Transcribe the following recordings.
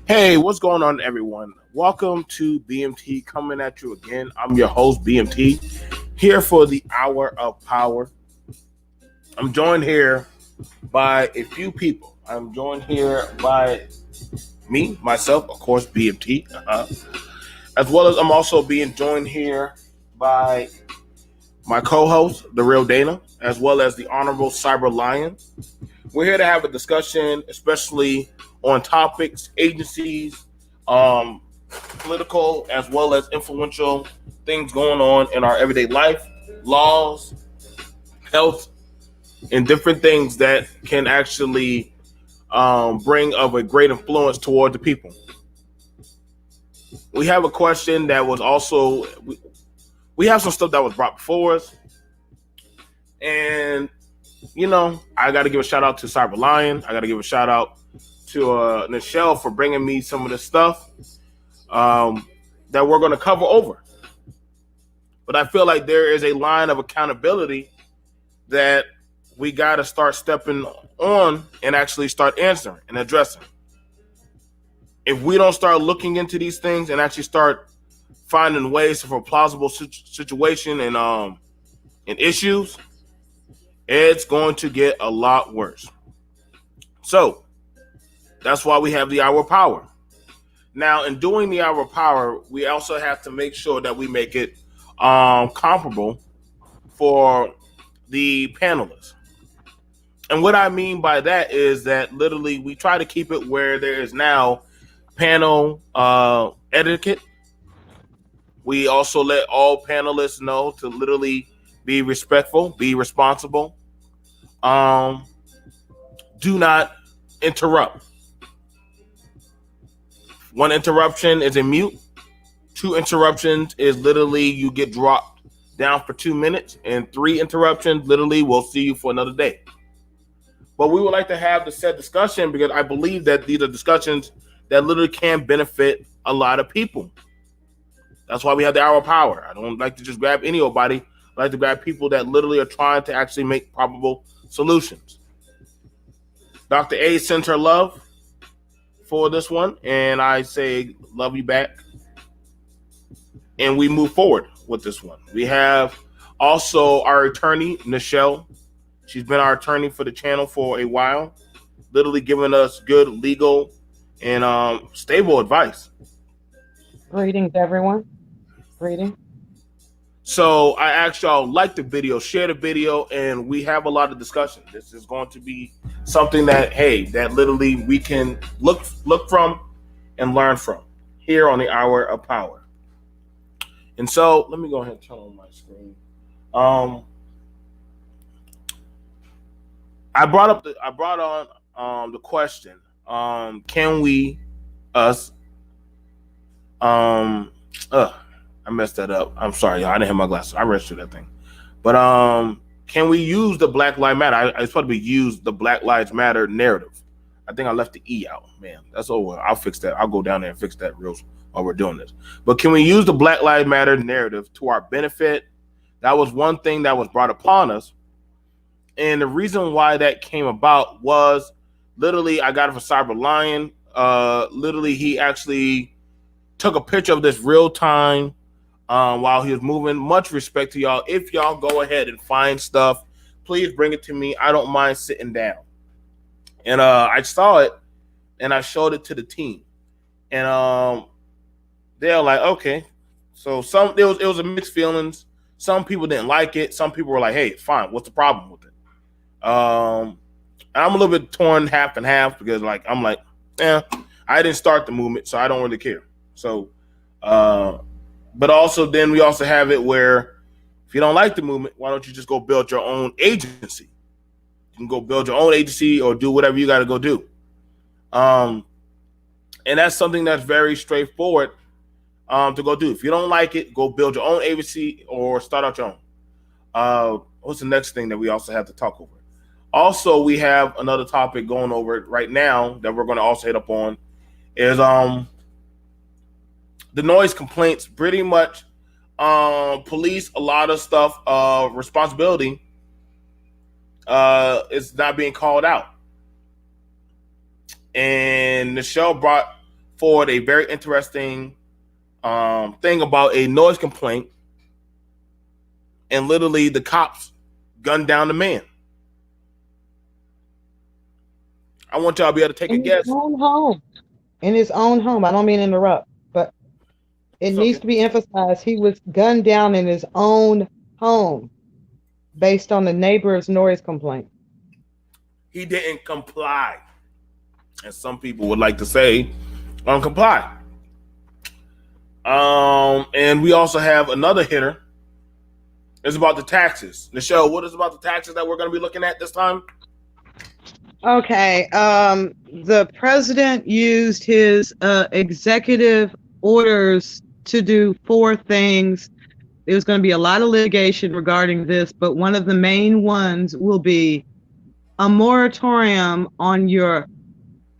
Hey, what's going on, everyone? Welcome to BMT coming at you again. I'm your host, BMT, here for the Hour of Power. I'm joined here by a few people. I'm joined here by me, myself, of course, BMT, as well as I'm also being joined here by my co-host, The Real Dana, as well as the Honorable Cyber Lion. We're here to have a discussion, especially on topics, agencies, political, as well as influential things going on in our everyday life, laws, health, and different things that can actually bring of a great influence toward the people. We have a question that was also, we have some stuff that was brought before us. And, you know, I got to give a shout out to Cyber Lion. I got to give a shout out to Nichelle for bringing me some of the stuff that we're going to cover over. But I feel like there is a line of accountability that we got to start stepping on and actually start answering and addressing. If we don't start looking into these things and actually start finding ways for plausible situation and issues, it's going to get a lot worse. So that's why we have the Hour of Power. Now, in doing the Hour of Power, we also have to make sure that we make it comparable for the panelists. And what I mean by that is that literally we try to keep it where there is now panel etiquette. We also let all panelists know to literally be respectful, be responsible. Do not interrupt. One interruption is a mute. 2 interruptions is literally you get dropped down for 2 minutes. And 3 interruptions, literally, we'll see you for another day. But we would like to have the said discussion because I believe that these are discussions that literally can benefit a lot of people. That's why we have the Hour of Power. I don't like to just grab anybody. I like to grab people that literally are trying to actually make probable solutions. Dr. A sends her love for this one, and I say love you back. And we move forward with this one. We have also our attorney, Nichelle. She's been our attorney for the channel for a while, literally giving us good legal and stable advice. Greetings, everyone. Greetings. So I asked y'all like the video, share the video, and we have a lot of discussion. This is going to be something that, hey, that literally we can look from and learn from here on the Hour of Power. And so let me go ahead and turn on my screen. I brought on the question. Can we I messed that up. I'm sorry, y'all. I didn't have my glasses. I registered that thing. But can we use the Black Lives Matter? I was supposed to be use the Black Lives Matter narrative. I think I left the E out. Man, that's over. I'll fix that. I'll go down there and fix that real while we're doing this. But can we use the Black Lives Matter narrative to our benefit? That was one thing that was brought upon us. And the reason why that came about was literally I got it from Cyber Lion. Literally, he actually took a picture of this real-time while he was moving. Much respect to y'all. If y'all go ahead and find stuff, please bring it to me. I don't mind sitting down. And I saw it and I showed it to the team. And they're like, okay. So it was a mixed feelings. Some people didn't like it. Some people were like, hey, it's fine. What's the problem with it? I'm a little bit torn half and half because I'm like, yeah, I didn't start the movement, so I don't really care. So, but also then we also have it where if you don't like the movement, why don't you just go build your own agency? You can go build your own agency or do whatever you got to go do. And that's something that's very straightforward to go do. If you don't like it, go build your own agency or start out your own. What's the next thing that we also have to talk over? Also, we have another topic going over right now that we're going to also hit up on is the noise complaints. Pretty much, police a lot of stuff. Responsibility is not being called out, and Michelle brought forward a very interesting thing about a noise complaint, and literally the cops gunned down the man. I want y'all to be able to take a In his guess. own home. In his own home. I don't mean to interrupt, but it It's needs okay. to be emphasized he was gunned down in his own home based on the neighbor's noise complaint. He didn't comply, as some people would like to say, comply. And we also have another hitter. It's about the taxes. Michelle, what is about the taxes that we're going to be looking at this time? Okay. The president used his executive orders to do four things. There's going to be a lot of litigation regarding this, but one of the main ones will be a moratorium on your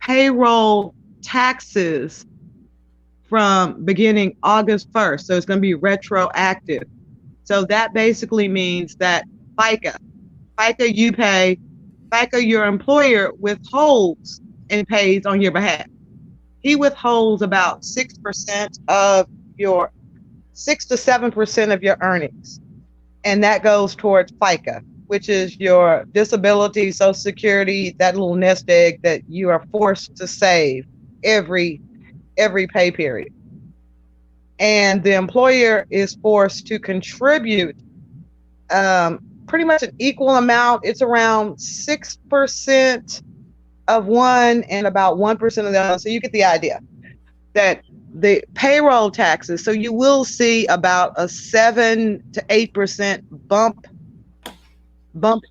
payroll taxes from beginning August 1st. So it's going to be retroactive. So that basically means that FICA you pay, FICA your employer withholds and pays on your behalf. He withholds about 6% of your 6 to 7% of your earnings. And that goes towards FICA, which is your disability, Social Security, that little nest egg that you are forced to save every pay period. And the employer is forced to contribute pretty much an equal amount. It's around 6% of one and about 1% of the other. So you get the idea that the payroll taxes, so you will see about a 7 to 8% bump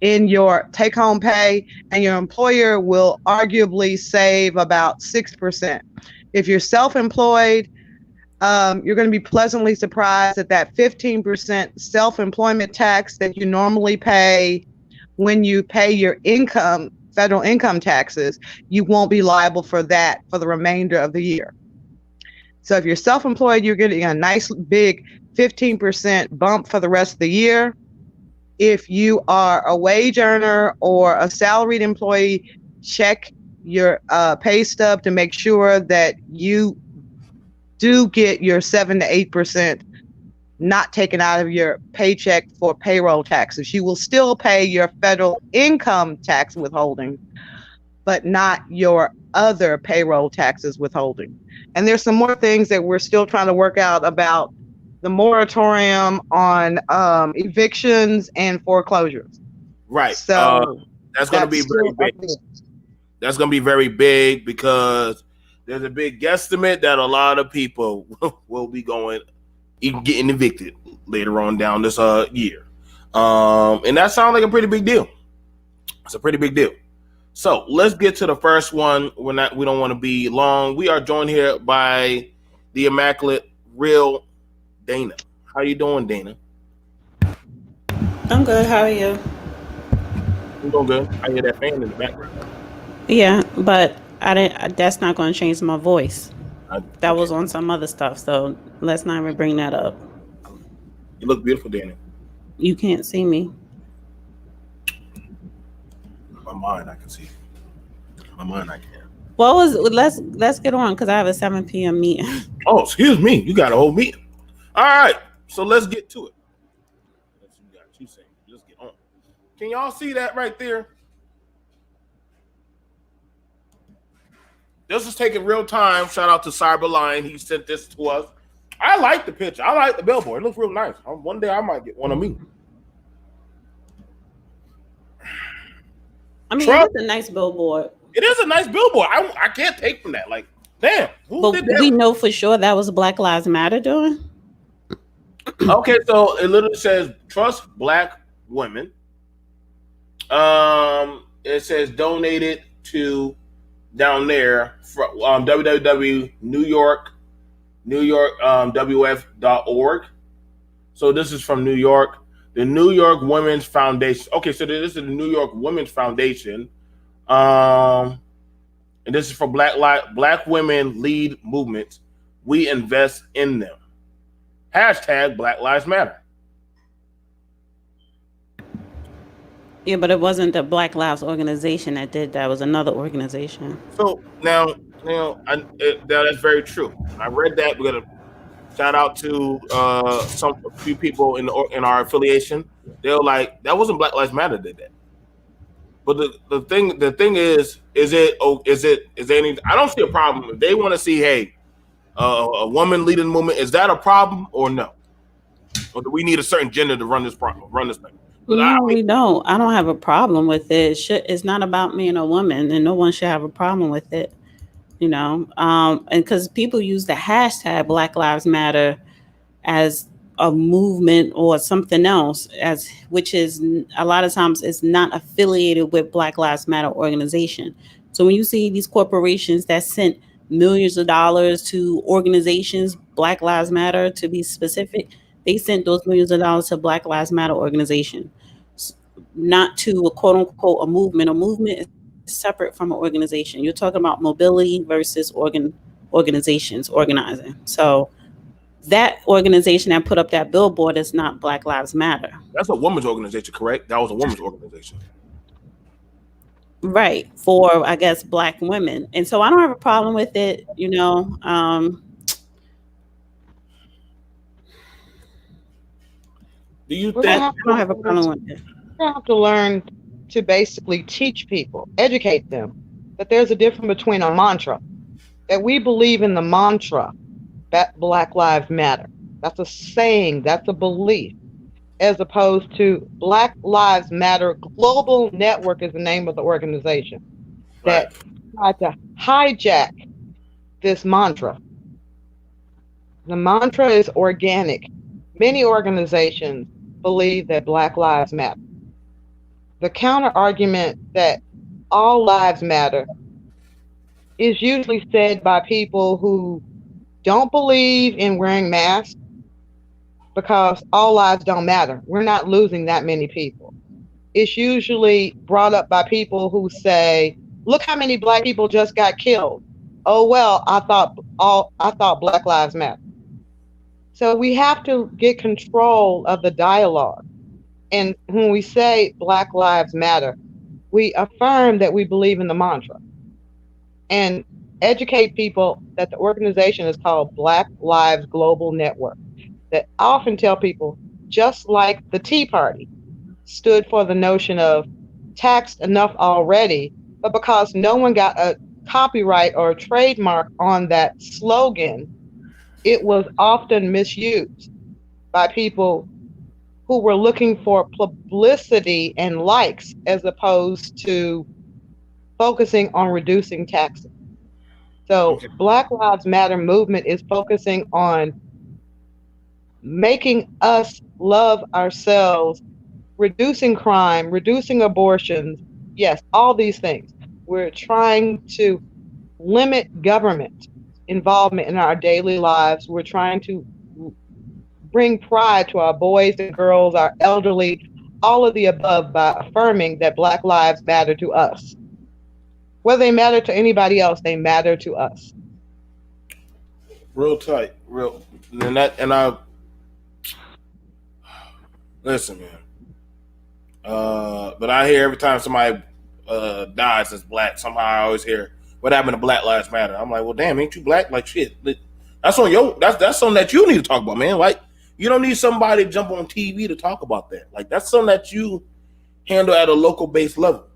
in your take-home pay, and your employer will arguably save about 6%. If you're self-employed, you're going to be pleasantly surprised that 15% self-employment tax that you normally pay when you pay your income, federal income taxes, you won't be liable for that for the remainder of the year. So if you're self-employed, you're getting a nice big 15% bump for the rest of the year. If you are a wage earner or a salaried employee, check your pay stub to make sure that you do get your 7 to 8% not taken out of your paycheck for payroll taxes. You will still pay your federal income tax withholding, but not your other payroll taxes withholding. And there's some more things that we're still trying to work out about the moratorium on evictions and foreclosures. Right. So That's going to be very big. That's going to be very big because there's a big guesstimate that a lot of people will be getting evicted later on down this year. And that sounds like a pretty big deal. It's a pretty big deal. So let's get to the first one. We don't want to be long. We are joined here by the immaculate real Dana. How you doing, Dana? I'm good. How are you? I'm doing good. I hear that fan in the background. Yeah, but I didn't. That's not going to change my voice. That was Okay. on some other stuff, so let's not even bring that up. You look beautiful, Dana. You can't see me. My mind, I can see. My mind, I can. What was? Let's get on because I have a 7 p.m. meeting. Oh, excuse me. You got a whole meeting. All right. So let's get to it. That's what you got. You saying just get on. Can y'all see that right there? This is taking real time. Shout out to Cyberline. He sent this to us. I like the picture. I like the billboard. It looks real nice. One day I might get one of me. I mean, it is a nice billboard. It is a nice billboard. I can't take from that. Like, damn. But we know for sure that was Black Lives Matter doing. Okay, so it literally says trust Black women. It says donated to down there from www wf.org. So this is from New York. The New York Women's Foundation. Okay, so this is the New York Women's Foundation. And this is for Black women lead movements. We invest in them. Hashtag Black Lives Matter. Yeah, but it wasn't the Black Lives organization that did that. It was another organization. So now that's very true. I read that. We're gonna shout out to a few people in our affiliation. They're like, that wasn't Black Lives Matter that did that. But the thing is there any? I don't see a problem if they want to see, hey, a woman leading the movement. Is that a problem or no? Or do we need a certain gender to run this thing? No, we don't. I don't have a problem with it. It's not about me and a woman, and no one should have a problem with it. You know, and because people use the hashtag Black Lives Matter as a movement or something else, which is a lot of times it's not affiliated with Black Lives Matter organization. So when you see these corporations that sent millions of dollars to organizations, Black Lives Matter to be specific, they sent those millions of dollars to Black Lives Matter organization, not to a quote unquote a movement. A movement is separate from an organization. You're talking about mobility versus organizations organizing. So that organization that put up that billboard is not Black Lives Matter. That's a women's organization, correct? That was a women's organization. Right. For, I guess, Black women. And so I don't have a problem with it, you know. Do you think I don't have a problem with it? We have to learn to basically teach people, educate them that there's a difference between a mantra, that we believe in the mantra that Black Lives Matter. That's a saying, that's a belief, as opposed to Black Lives Matter Global Network is the name of the organization that tried to hijack this mantra. The mantra is organic. Many organizations believe that Black Lives Matter. The counter argument that all lives matter is usually said by people who don't believe in wearing masks because all lives don't matter. We're not losing that many people. It's usually brought up by people who say, look how many Black people just got killed. Oh, well, I thought Black Lives Matter. So we have to get control of the dialogue. And when we say Black Lives Matter, we affirm that we believe in the mantra and educate people that the organization is called Black Lives Global Network. That often tell people, just like the Tea Party stood for the notion of taxed enough already, but because no one got a copyright or a trademark on that slogan, it was often misused by people who were looking for publicity and likes as opposed to focusing on reducing taxes. So Black Lives Matter movement is focusing on making us love ourselves, reducing crime, reducing abortions. Yes, all these things. We're trying to limit government involvement in our daily lives. We're trying to bring pride to our boys and girls, our elderly, all of the above by affirming that Black lives matter to us. Whether they matter to anybody else, they matter to us. Real tight, real. Listen, man. But I hear every time somebody dies that's Black, somehow I always hear, what happened to Black Lives Matter? I'm like, well, damn, ain't you Black? Like, shit. That's on that's something that you need to talk about, man. Like, You don't need somebody to jump on TV to talk about that. Like, that's something that you handle at a local based level.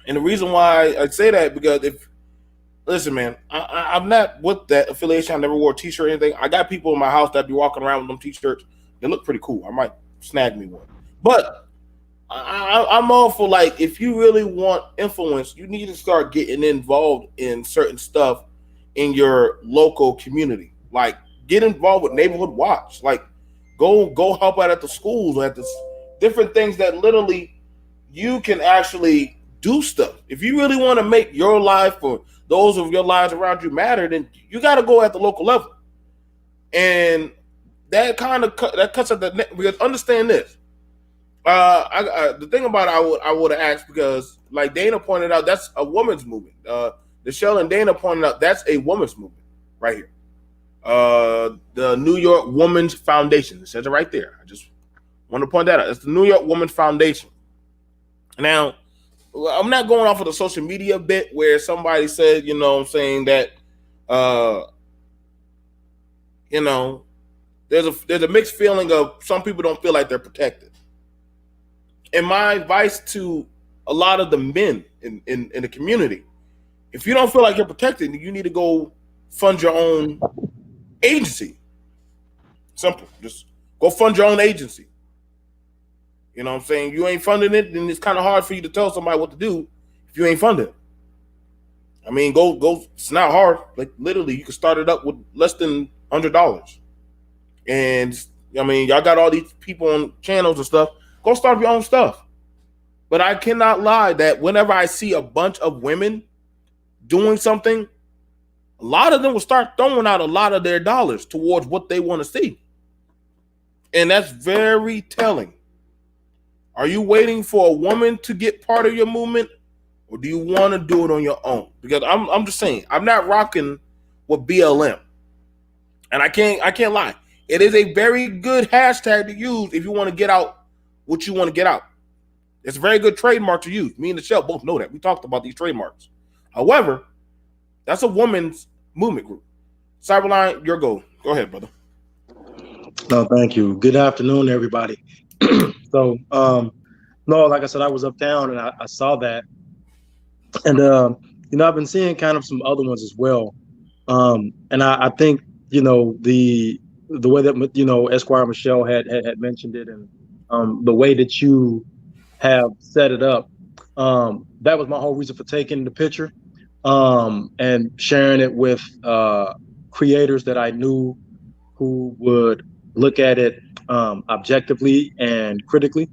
And the reason why I say that, because listen, man, I'm not with that affiliation. I never wore a t-shirt or anything. I got people in my house that be walking around with them t-shirts. They look pretty cool. I might snag me one. But I'm all for, like, if you really want influence, you need to start getting involved in certain stuff in your local community. Like, get involved with Neighborhood Watch. Like, go help out at the schools or at the different things that literally you can actually do stuff. If you really want to make your life or those of your lives around you matter, then you got to go at the local level. And that kind of that cuts at the net, because understand this. The thing about it, I would have asked, because like Dana pointed out, that's a woman's movement. Michelle and Dana pointed out that's a woman's movement right here. The New York Women's Foundation. It says it right there. I just want to point that out. It's the New York Women's Foundation. Now, I'm not going off of the social media bit where somebody said, you know what I'm saying, that you know, there's a mixed feeling of some people don't feel like they're protected. And my advice to a lot of the men in the community, if you don't feel like you're protected, you need to go fund your own agency. Simple. Just go fund your own agency. You know what I'm saying? You ain't funding it, then it's kind of hard for you to tell somebody what to do if you ain't funding it. I mean, go. It's not hard. Like, literally, you can start it up with less than $100. And I mean, y'all got all these people on channels and stuff. Go start your own stuff. But I cannot lie that whenever I see a bunch of women doing something, a lot of them will start throwing out a lot of their dollars towards what they want to see. And that's very telling. Are you waiting for a woman to get part of your movement, or do you want to do it on your own? Because I'm just saying, I'm not rocking with BLM. And I can't lie. It is a very good hashtag to use if you want to get out what you want to get out. It's a very good trademark to use. Me and Michelle both know that. We talked about these trademarks. However, that's a woman's movement group. Cyberline, your go. Go ahead, brother. No, thank you. Good afternoon, everybody. So, no, like I said, I was uptown and I saw that. And, you know, I've been seeing kind of some other ones as well. And I think, you know, the way that, you know, Esquire Michelle had mentioned it, and the way that you have set it up, that was my whole reason for taking the picture, and sharing it with creators that I knew who would look at it objectively and critically,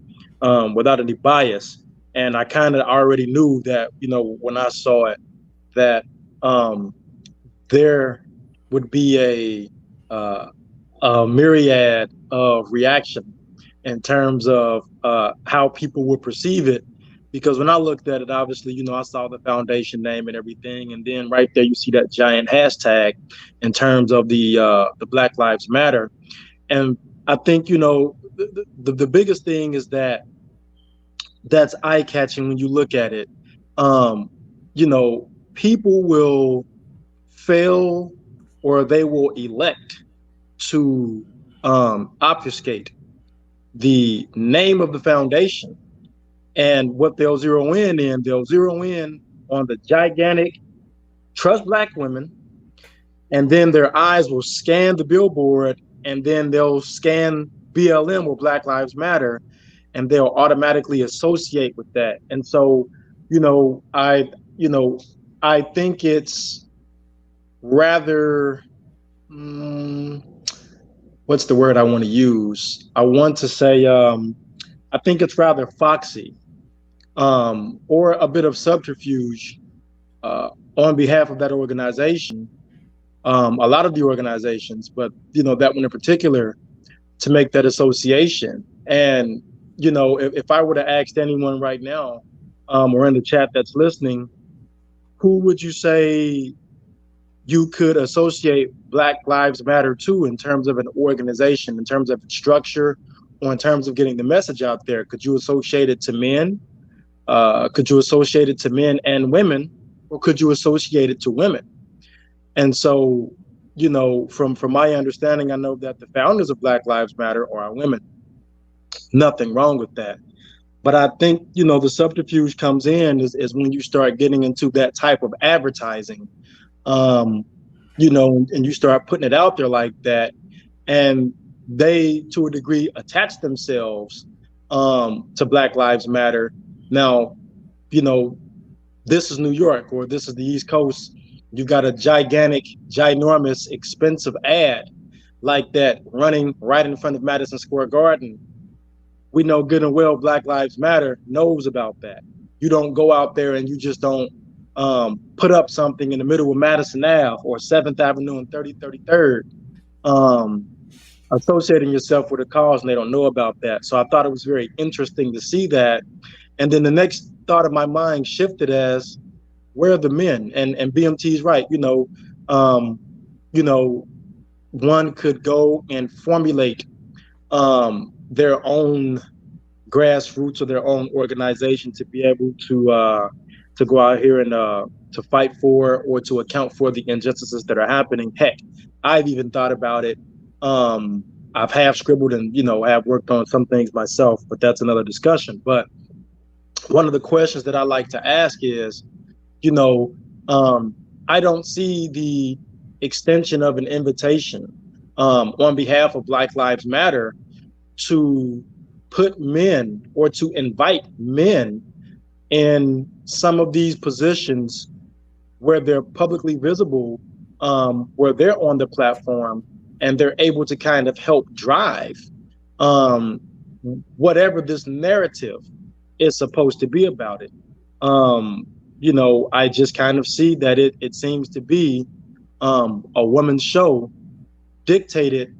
without any bias. And I kind of already knew that, you know, when I saw it, that there would be a myriad of reaction in terms of how people would perceive it. Because when I looked at it, obviously, you know, I saw the foundation name and everything, and then right there you see that giant hashtag in terms of the Black Lives Matter. And I think, you know, the biggest thing is that that's eye-catching when you look at it. You know, people will fail, or they will elect to obfuscate the name of the foundation. And what they'll zero in on the gigantic Trust Black Women, and then their eyes will scan the billboard, and then they'll scan BLM or Black Lives Matter, and they'll automatically associate with that. And so, you know, I think it's rather, what's the word I want to use? I want to say, I think it's rather foxy, or a bit of subterfuge on behalf of that organization, a lot of the organizations, but, you know, that one in particular, to make that association. And, you know, if I were to ask anyone right now, or in the chat that's listening, who would you say you could associate Black Lives Matter to in terms of an organization, in terms of its structure, or in terms of getting the message out there? Could you associate it to men? Could you associate it to men and women, or could you associate it to women? And so from my understanding, I know that the founders of Black Lives Matter are women. Nothing wrong with that. But I think, the subterfuge comes in is when you start getting into that type of advertising, um, and you start putting it out there like that. And they, to a degree, attach themselves to Black Lives Matter. Now, this is New York or this is the East Coast. You got a gigantic, ginormous, expensive ad like that running right in front of Madison Square Garden. We know good and well Black Lives Matter knows about that. You don't go out there and you just don't put up something in the middle of Madison Ave or 7th Avenue and 33rd, associating yourself with a cause, and they don't know about that. So I thought it was very interesting to see that. And then the next thought of my mind shifted as, where are the men? And BMT is right. One could go and formulate their own grassroots or their own organization to be able to go out here and to fight for or to account for the injustices that are happening. Heck, I've even thought about it. I've half scribbled and have worked on some things myself, but that's another discussion. But one of the questions that I like to ask is, I don't see the extension of an invitation on behalf of Black Lives Matter to put men or to invite men in some of these positions where they're publicly visible, where they're on the platform and they're able to kind of help drive whatever this narrative is supposed to be about it. I just kind of see that it seems to be a woman's show dictated,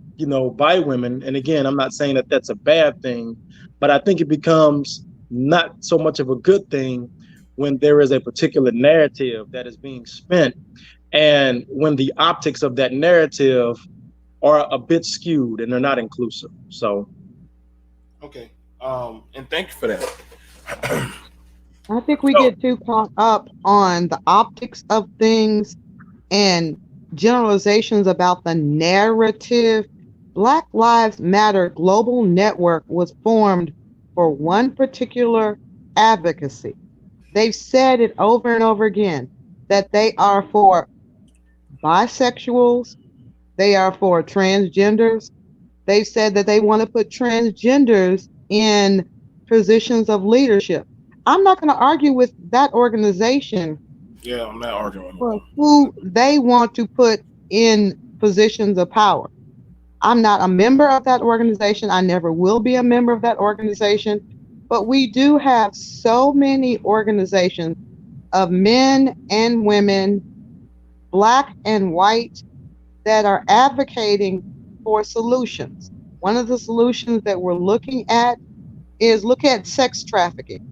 by women. And again, I'm not saying that that's a bad thing, but I think it becomes not so much of a good thing when there is a particular narrative that is being spent and when the optics of that narrative are a bit skewed and they're not inclusive. So. Okay. And thank you for that. I think we get too caught up on the optics of things and generalizations about the narrative. Black Lives Matter Global Network was formed for one particular advocacy. They've said it over and over again that they are for bisexuals, they are for transgenders. They've said that they want to put transgenders in positions of leadership. I'm not going to argue with that organization. Yeah, I'm not arguing. For who they want to put in positions of power. I'm not a member of that organization. I never will be a member of that organization. But we do have so many organizations of men and women, Black and white, that are advocating for solutions. One of the solutions that we're looking at is look at sex trafficking.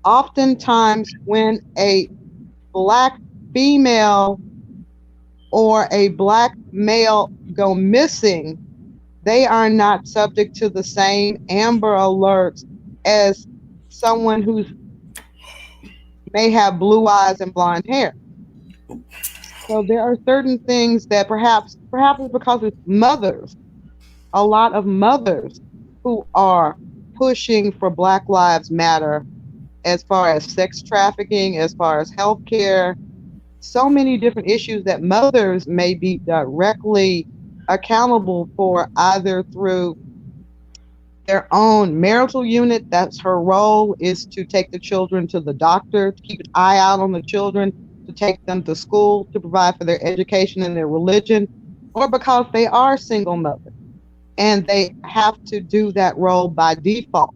Oftentimes when a Black female or a Black male go missing, they are not subject to the same Amber Alerts as someone who may have blue eyes and blonde hair. So there are certain things that perhaps it's because it's mothers, a lot of mothers who are pushing for Black Lives Matter as far as sex trafficking, as far as healthcare, so many different issues that mothers may be directly accountable for, either through their own marital unit. That's her role, is to take the children to the doctor, to keep an eye out on the children, to take them to school, to provide for their education and their religion, or because they are single mothers and they have to do that role by default.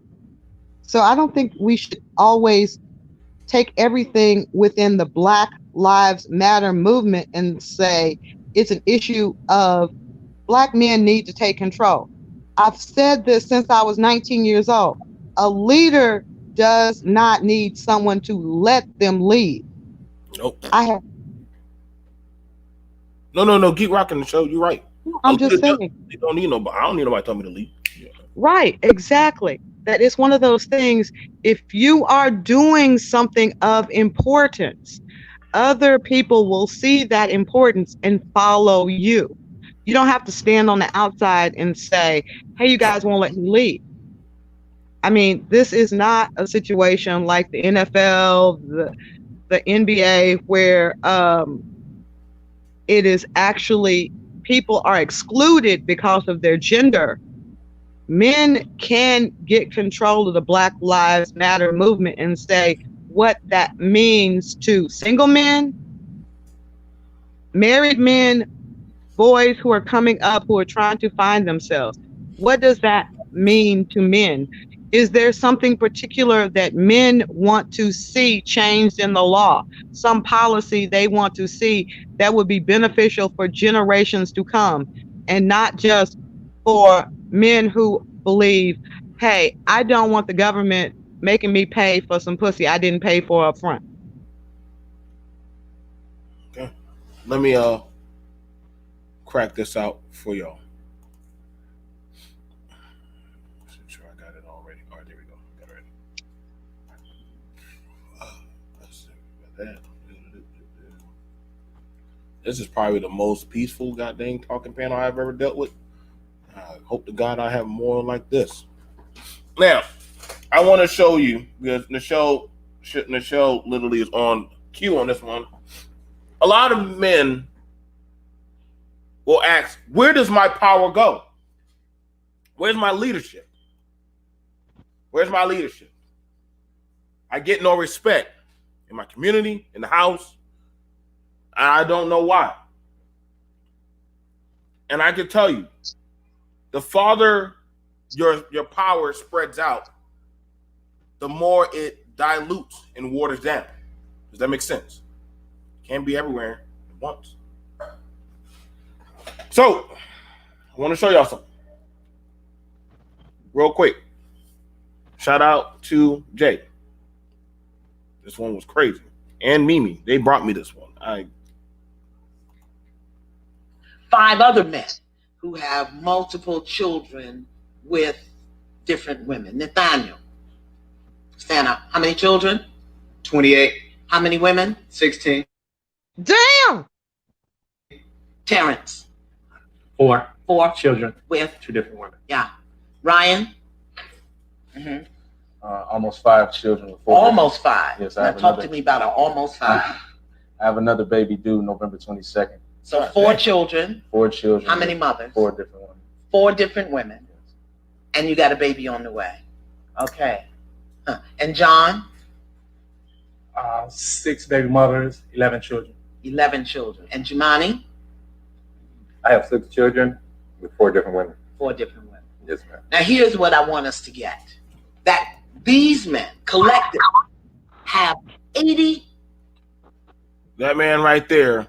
So I don't think we should always take everything within the Black Lives Matter movement and say it's an issue of Black men need to take control. I've said this since I was 19 years old. A leader does not need someone to let them lead. Nope. No. Keep rocking the show. You're right. I'm just saying. You don't need nobody. I don't need nobody to tell me to lead. Yeah. Right. Exactly. That is one of those things. If you are doing something of importance, other people will see that importance and follow you. You don't have to stand on the outside and say, hey, you guys won't let me lead. I mean, this is not a situation like the NFL, the NBA, where it is actually people are excluded because of their gender. Men can get control of the Black Lives Matter movement and say what that means to single men, married men, boys who are coming up, who are trying to find themselves. What does that mean to men? Is there something particular that men want to see changed in the law? Some policy they want to see that would be beneficial for generations to come, and not just for men who believe, hey, I don't want the government making me pay for some pussy I didn't pay for up front. Okay. Let me crack this out for y'all. Make sure I got it all ready. All right, there we go. Got it ready. Let's see about that. This is probably the most peaceful goddamn talking panel I've ever dealt with. I hope to God I have more like this. Now, I want to show you, because Nichelle literally is on cue on this one. A lot of men will ask, where does my power go? Where's my leadership? Where's my leadership? I get no respect in my community, in the house. I don't know why. And I can tell you, the farther your power spreads out, the more it dilutes and waters down. Does that make sense? Can't be everywhere at once. So, I want to show y'all something. Real quick. Shout out to Jay. This one was crazy. And Mimi. They brought me this one. 5 other men who have multiple children with different women. Nathaniel, stand up. How many children? 28. How many women? 16. Damn! Terrence. 4. 4 Children. With? 2 different women. Yeah. Ryan? Almost 5 children. With 4 Almost 5. Yes, now talk to me about an almost 5. I have another baby due November 22nd. So 4 children. 4 children. How many mothers? 4 different women. 4 different women. Yes. And you got a baby on the way. Okay. And John? 6 baby mothers, 11 children. 11 children. And Jumani? I have 6 children with 4 different women. 4 different women. Yes, ma'am. Now here's what I want us to get. That these men collectively have 80. That man right there.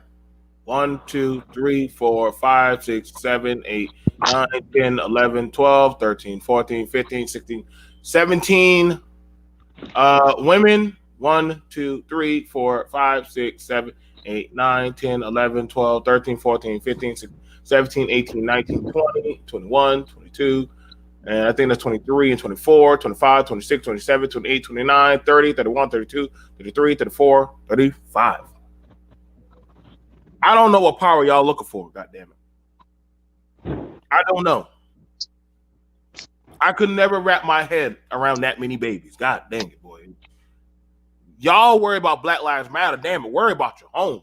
1, 2, 3, 4, 5, 6, 7, 8, 9, 10, 11, 12, 13, 14, 15, 16, 17 women. 1, 2, 3, 4, 5, 6, 7, 8, 9, 10, 11, 12, 13, 14, 15, 16, 17, 18, 19, 20, 21, 22, and I think that's 23 and 24, 25, 26, 27, 28, 29, 30, 31, 32, 33, 34, 35. I don't know what power y'all looking for, goddammit. I don't know. I could never wrap my head around that many babies. God dang it, boy. Y'all worry about Black Lives Matter. Damn it, worry about your home.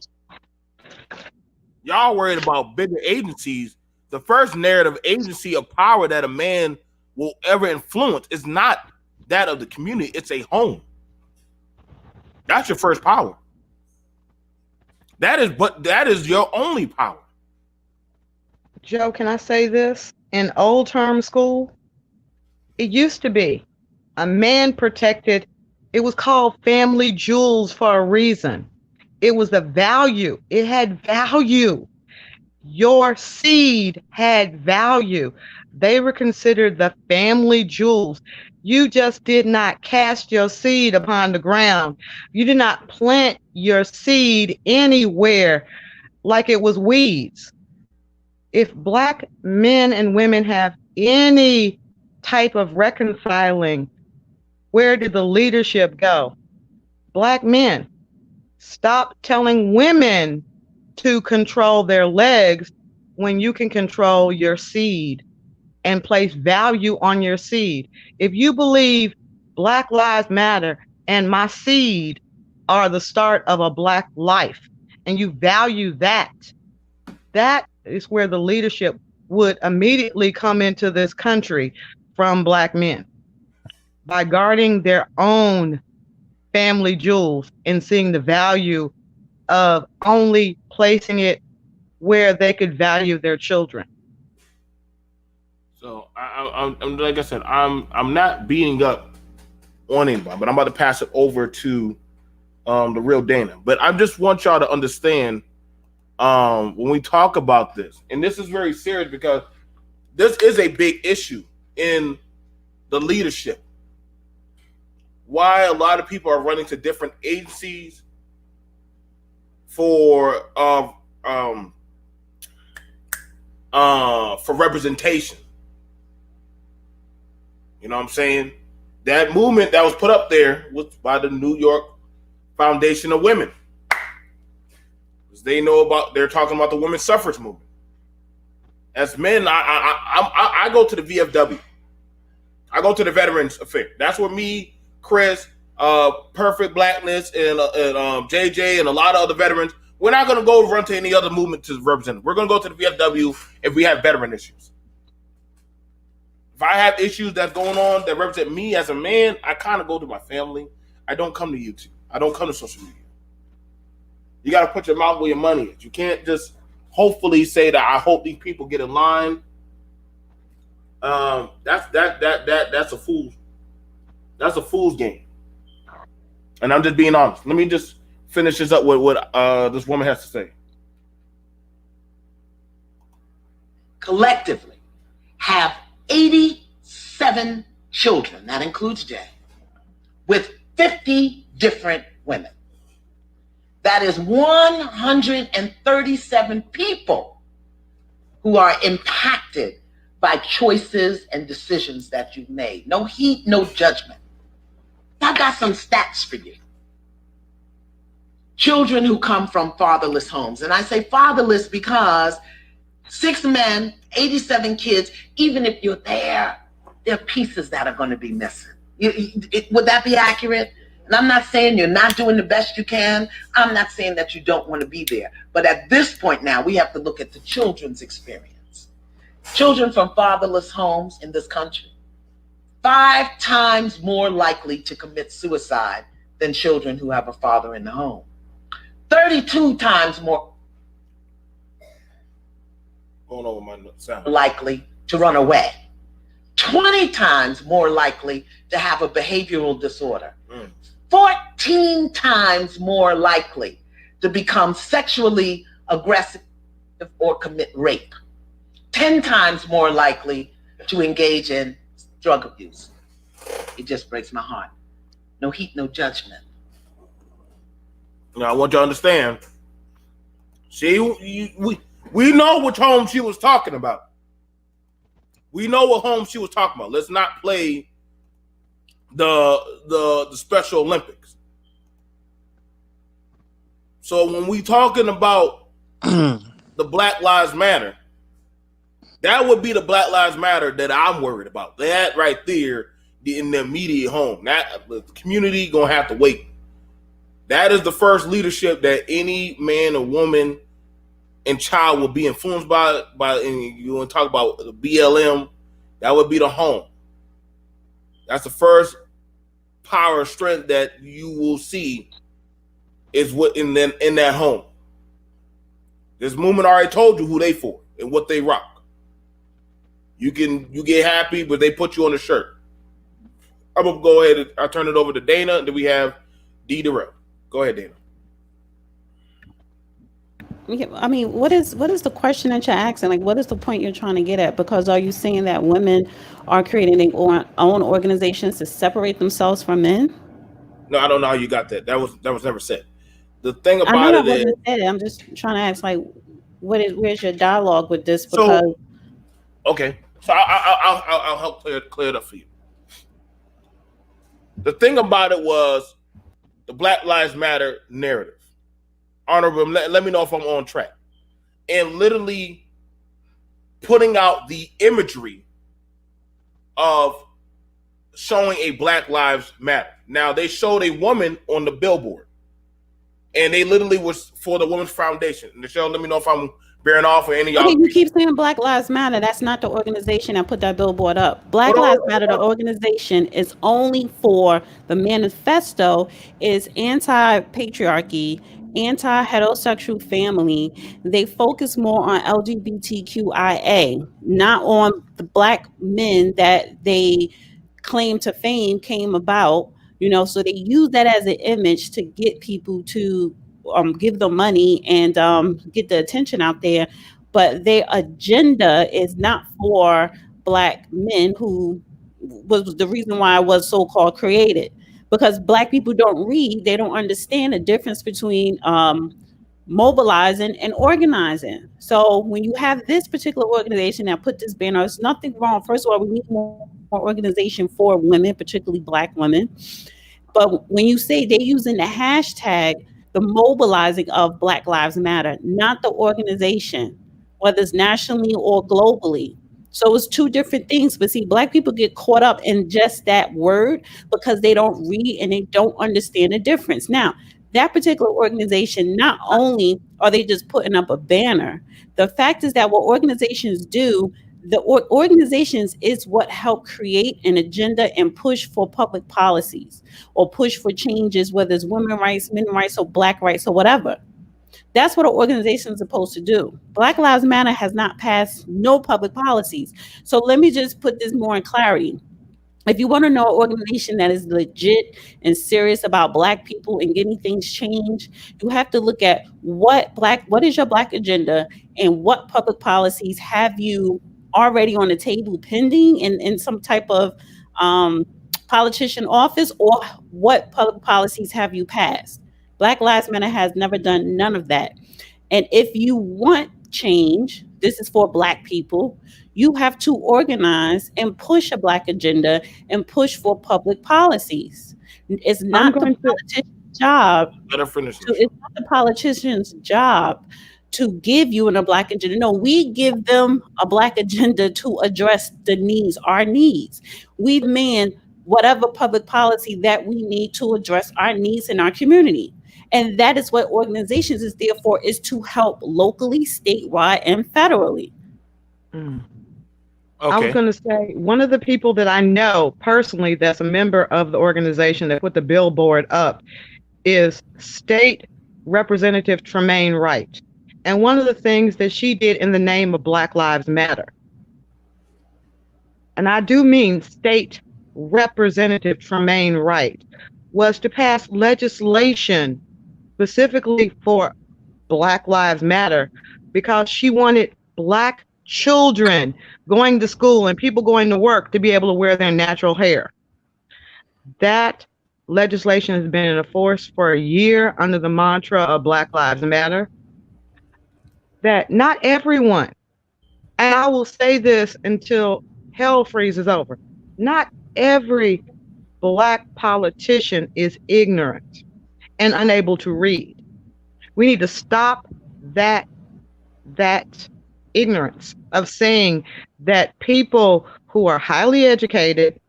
Y'all worried about bigger agencies. The first narrative agency of power that a man will ever influence is not that of the community. It's a home. That's your first power. That is your only power. Joe, can I say this? In old term school, it used to be a man protected. It was called family jewels for a reason. It was a value. It had value. Your seed had value. They were considered the family jewels. You just did not cast your seed upon the ground. You did not plant your seed anywhere like it was weeds. If Black men and women have any type of reconciling, where did the leadership go? Black men. Stop telling women to control their legs when you can control your seed and place value on your seed. If you believe Black Lives Matter and my seed are the start of a Black life, and you value that, that is where the leadership would immediately come into this country from Black men by guarding their own family jewels and seeing the value of only placing it where they could value their children. So I'm like I said, I'm not beating up on anybody, but I'm about to pass it over to the real Dana. But I just want y'all to understand when we talk about this, and this is very serious because this is a big issue in the leadership. Why a lot of people are running to different agencies for representation. You know what I'm saying? That movement that was put up there was by the New York Foundation of Women. They know about, they're talking about the women's suffrage movement. As men, I go to the VFW. I go to the Veterans Affair. That's where me, Chris, Perfect Blackness, and JJ, and a lot of other veterans. We're not going to go run to any other movement to represent them. We're going to go to the VFW if we have veteran issues. If I have issues that's going on that represent me as a man, I kind of go to my family. I don't come to YouTube. I don't come to social media. You got to put your mouth where your money is. You can't just hopefully say that I hope these people get in line. That's a fool's game. And I'm just being honest. Let me just finish this up with what this woman has to say. Collectively have 87 children, that includes Jay, with 50 different women. That is 137 people who are impacted by choices and decisions that you've made. No heat, no judgment. I got some stats for you. Children who come from fatherless homes. And I say fatherless because 6 men, 87 kids, even if you're there are pieces that are going to be missing. Would that be accurate? And I'm not saying you're not doing the best you can. I'm not saying that you don't want to be there. But at this point now, we have to look at the children's experience. Children from fatherless homes in this country, 5 times more likely to commit suicide than children who have a father in the home. 32 times more likely to run away. 20 times more likely to have a behavioral disorder. 14 times more likely to become sexually aggressive or commit rape. 10 times more likely to engage in drug abuse. It just breaks my heart. No heat, no judgment. Now, I want you to understand. See, we know which home she was talking about. We know what home she was talking about. Let's not play the Special Olympics. So when we talking about the Black Lives Matter, that would be the Black Lives Matter that I'm worried about. That right there in the immediate home. That the community gonna have to wait. That is the first leadership that any man or woman and child will be influenced by. And you want to talk about the BLM? That would be the home. That's the first power of strength that you will see is what in that home. This movement already told you who they for and what they rock. You get happy, but they put you on the shirt. I'm gonna go ahead and I turn it over to Dana, and then we have D. Durrell. Go ahead, Dana. I mean, what is the question that you're asking? Like, what is the point you're trying to get at? Because are you saying that women are creating their own organizations to separate themselves from men? No, I don't know how you got that. That was never said. The thing about I know it that wasn't is, said. I'm just trying to ask, like, where's your dialogue with this? Because okay, so I'll help clear it up for you. The thing about it was the Black Lives Matter narrative. Honorable, let me know if I'm on track. And literally putting out the imagery of showing a Black Lives Matter. Now, they showed a woman on the billboard, and they literally was for the Women's Foundation. Michelle, let me know if I'm bearing off or any of y'all. Okay, you keep saying Black Lives Matter. That's not the organization that put that billboard up. Black Lives Matter, the organization, is only for the manifesto is anti-patriarchy, anti-heterosexual family. They focus more on LGBTQIA, not on the Black men that they claim to fame came about. So they use that as an image to get people to give them money and get the attention out there. But their agenda is not for Black men, who was the reason why it was so-called created. Because Black people don't read, they don't understand the difference between mobilizing and organizing. So when you have this particular organization that put this banner, there's nothing wrong. First of all, we need more organization for women, particularly Black women. But when you say they're using the hashtag, the mobilizing of Black Lives Matter, not the organization, whether it's nationally or globally. So it's two different things. But see, Black people get caught up in just that word because they don't read and they don't understand the difference. Now, that particular organization, not only are they just putting up a banner, the fact is that what organizations do, the organizations is what help create an agenda and push for public policies or push for changes, whether it's women's rights, men's rights, or Black rights, or whatever. That's what an organization is supposed to do. Black Lives Matter has not passed no public policies. So let me just put this more in clarity. If you want to know an organization that is legit and serious about Black people and getting things changed, you have to look at what is your Black agenda and what public policies have you already on the table pending in some type of politician office, or what public policies have you passed. Black Lives Matter has never done none of that. And if you want change, this is for Black people, you have to organize and push a Black agenda and push for public policies. It's not the politician's job. It's not the politician's job to give you a Black agenda. No, we give them a Black agenda to address the needs, our needs. We demand whatever public policy that we need to address our needs in our community. And that is what organizations is there for, is to help locally, statewide, and federally. Okay. I was going to say, one of the people that I know personally that's a member of the organization that put the billboard up is State Representative Tremaine Wright. And one of the things that she did in the name of Black Lives Matter, and I do mean State Representative Tremaine Wright, was to pass legislation specifically for Black Lives Matter, because she wanted Black children going to school and people going to work to be able to wear their natural hair. That legislation has been in force for a year under the mantra of Black Lives Matter. That not everyone, and I will say this until hell freezes over, not every Black politician is ignorant and unable to read. We need to stop that ignorance of saying that people who are highly educated,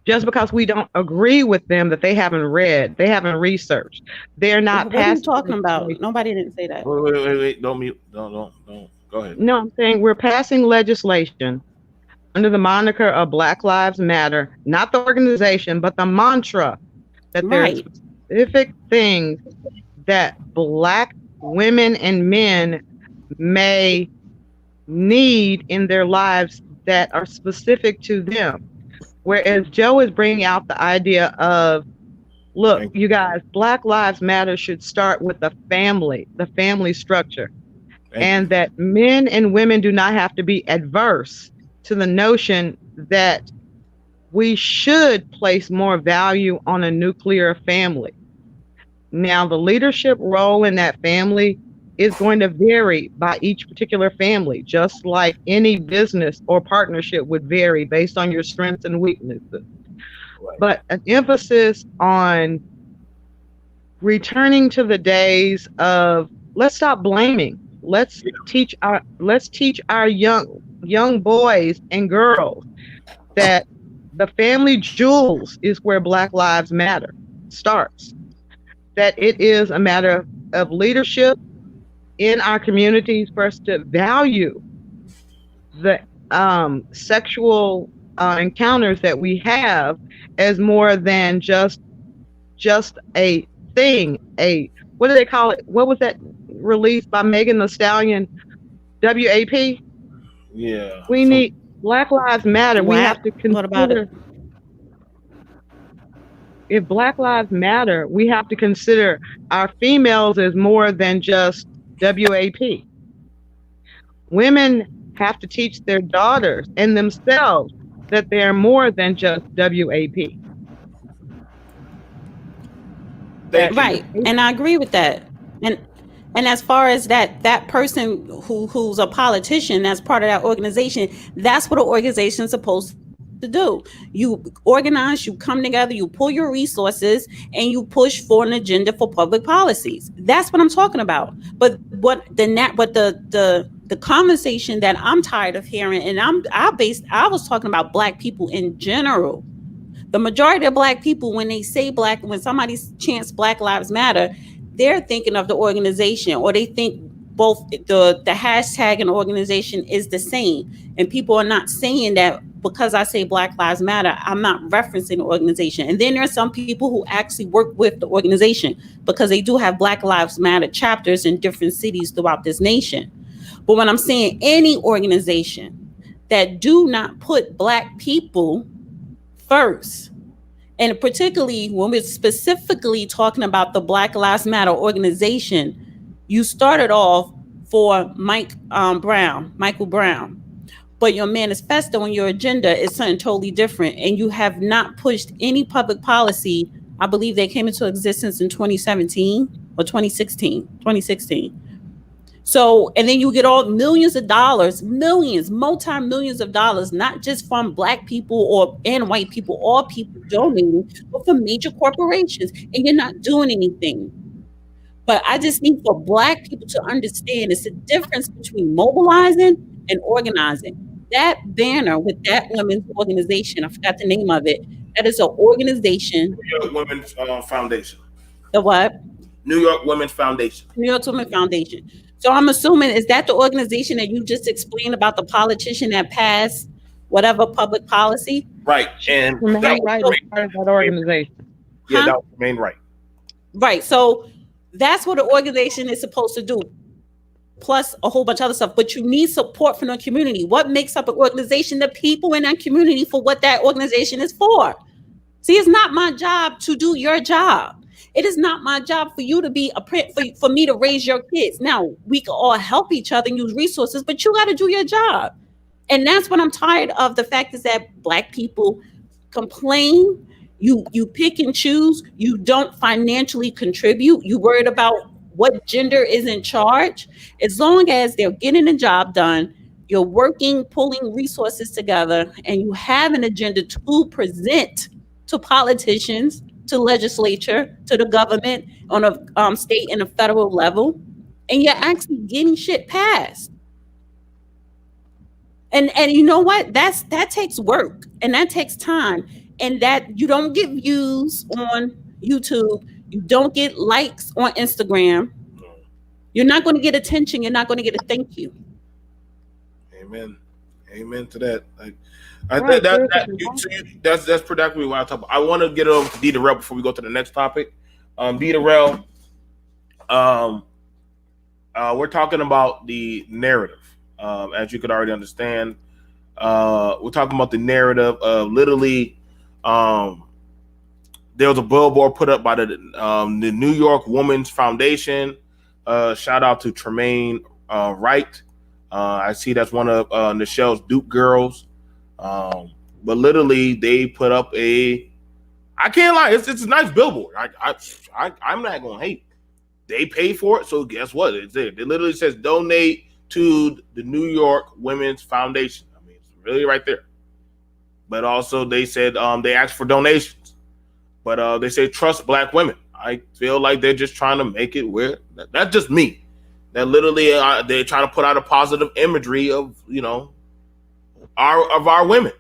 just because we don't agree with them, that they haven't read, they haven't researched, they're not passing. What are you talking about? Nobody didn't say that. Wait. Don't mute. Don't. Go ahead. No, I'm saying we're passing legislation under the moniker of Black Lives Matter, not the organization, but the mantra that there's specific things that Black women and men may need in their lives that are specific to them. Whereas Joe is bringing out the idea of, look, you guys, Black Lives Matter should start with the family structure, and that men and women do not have to be adverse to the notion that we should place more value on a nuclear family. Now, the leadership role in that family is going to vary by each particular family, just like any business or partnership would vary based on your strengths and weaknesses. Right. But an emphasis on returning to the days of let's stop blaming. Let's teach our young boys and girls that the family jewels is where Black Lives Matter starts. That it is a matter of leadership in our communities for us to value the sexual encounters that we have as more than just a thing. What do they call it? What was that released by Megan Thee Stallion? WAP. Yeah. We need Black Lives Matter. We have to consider. What about it? If Black Lives Matter, we have to consider our females as more than just WAP. Women have to teach their daughters and themselves that they are more than just WAP. Right, and I agree with that. And as far as that person who's a politician, that's part of that organization, that's what an organization is supposed to do. You organize, you come together, you pull your resources, and you push for an agenda for public policies. That's what I'm talking about. But the conversation that I'm tired of hearing, and I was talking about Black people in general. The majority of Black people, when somebody chants Black Lives Matter, they're thinking of the organization, or they think both the hashtag and the organization is the same. And people are not saying that because I say Black Lives Matter, I'm not referencing the organization. And then there are some people who actually work with the organization because they do have Black Lives Matter chapters in different cities throughout this nation. But when I'm saying any organization that do not put Black people first, and particularly when we're specifically talking about the Black Lives Matter organization, you started off for Michael Brown, but your manifesto and your agenda is something totally different, and you have not pushed any public policy. I believe they came into existence in 2017 or 2016. So, and then you get all millions of dollars, multi-millions of dollars, not just from Black people and white people, all people donating, but from major corporations, and you're not doing anything. But I just need for Black people to understand it's a difference between mobilizing and organizing. That banner with that women's organization, I forgot the name of it, that is an organization. New York Women's Foundation. The what? New York Women's Foundation. New York Women's Foundation. So I'm assuming, is that the organization that you just explained about the politician that passed whatever public policy? Right. And that was part of that organization. Yeah, that was Remain Right. Right. So that's what an organization is supposed to do, plus a whole bunch of other stuff. But you need support from the community. What makes up an organization? The people in that community for what that organization is for. See, it's not my job to do your job. It is not my job for you to be for me to raise your kids. Now, we can all help each other and use resources, but you got to do your job. And that's what I'm tired of. The fact is that Black people complain. You pick and choose. You don't financially contribute. You worried about what gender is in charge. As long as they're getting the job done, you're working, pulling resources together, and you have an agenda to present to politicians, to legislature, to the government on a state and a federal level, and you're actually getting shit passed. And you know what? That takes work, and that takes time, and that you don't get views on YouTube, you don't get likes on Instagram, you're not going to get attention, you're not going to get a thank you. Amen to that. I think that's predominantly what I talk about. I want to get over to D. Darrell before we go to the next topic. D. Darrell, we're talking about the narrative. As you could already understand, we're talking about the narrative of literally. There was a billboard put up by the New York Women's Foundation. Shout out to Tremaine Wright. I see that's one of Nichelle's Duke girls. But literally, they put up I can't lie, it's a nice billboard. I'm not gonna hate. They paid for it, so guess what? It's there. It literally says donate to the New York Women's Foundation. I mean, it's really right there. But also, they said they asked for donations, but they say trust Black women. I feel like they're just trying to make it where that's just me. That literally they're trying to put out a positive imagery of our women.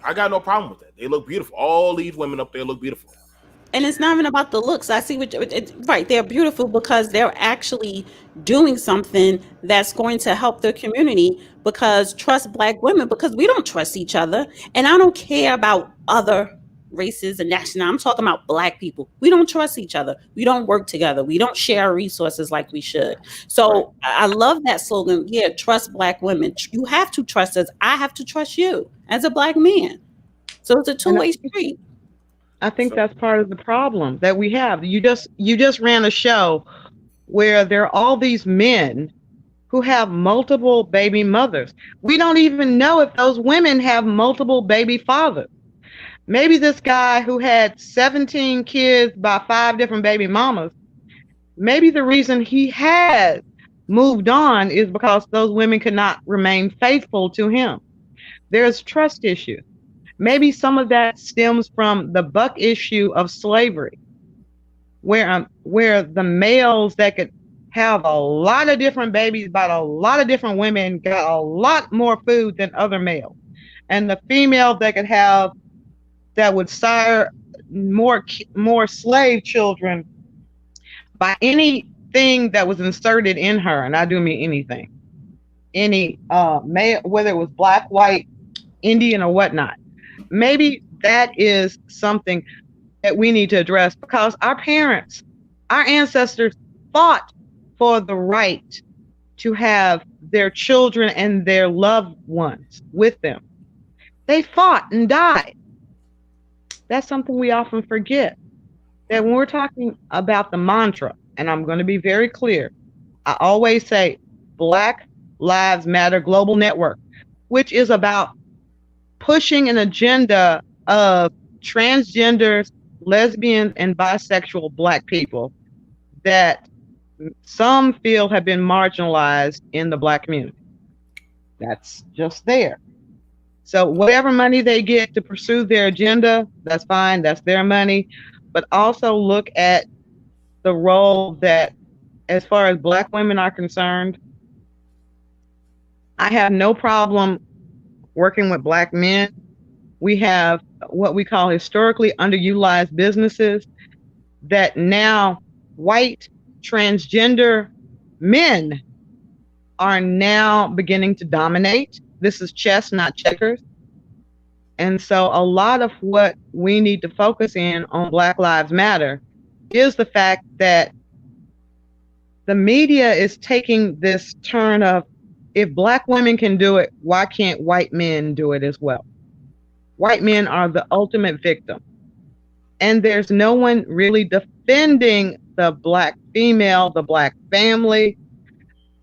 I got no problem with that. They look beautiful. All these women up there look beautiful. And it's not even about the looks. I see right. They're beautiful because they're actually doing something that's going to help their community, because trust Black women, because we don't trust each other. And I don't care about other races and nationalities. I'm talking about Black people. We don't trust each other. We don't work together. We don't share resources like we should. So I love that slogan. Yeah, trust Black women. You have to trust us. I have to trust you as a Black man. So it's a two-way street. I think that's part of the problem that we have. You just ran a show where there are all these men who have multiple baby mothers. We don't even know if those women have multiple baby fathers. Maybe this guy who had 17 kids by 5 different baby mamas, maybe the reason he had moved on is because those women could not remain faithful to him. There's trust issues. Maybe some of that stems from the buck issue of slavery, where the males that could have a lot of different babies by a lot of different women got a lot more food than other males, and the female that would sire more slave children by anything that was inserted in her, and I do mean anything, any male, whether it was Black, white, Indian, or whatnot. Maybe that is something that we need to address, because our ancestors fought for the right to have their children and their loved ones with them. They fought and died. That's something we often forget. That when we're talking about the mantra, and I'm going to be very clear, I always say Black Lives Matter Global Network, which is about pushing an agenda of transgenders, lesbians, and bisexual Black people that some feel have been marginalized in the Black community. That's just there. So whatever money they get to pursue their agenda, that's fine, that's their money. But also look at the role that, as far as Black women are concerned, I have no problem working with Black men. We have what we call historically underutilized businesses that now white transgender men are now beginning to dominate. This is chess, not checkers. And so a lot of what we need to focus in on Black Lives Matter is the fact that the media is taking this turn of, if Black women can do it, why can't white men do it as well? White men are the ultimate victim. And there's no one really defending the Black female, the Black family.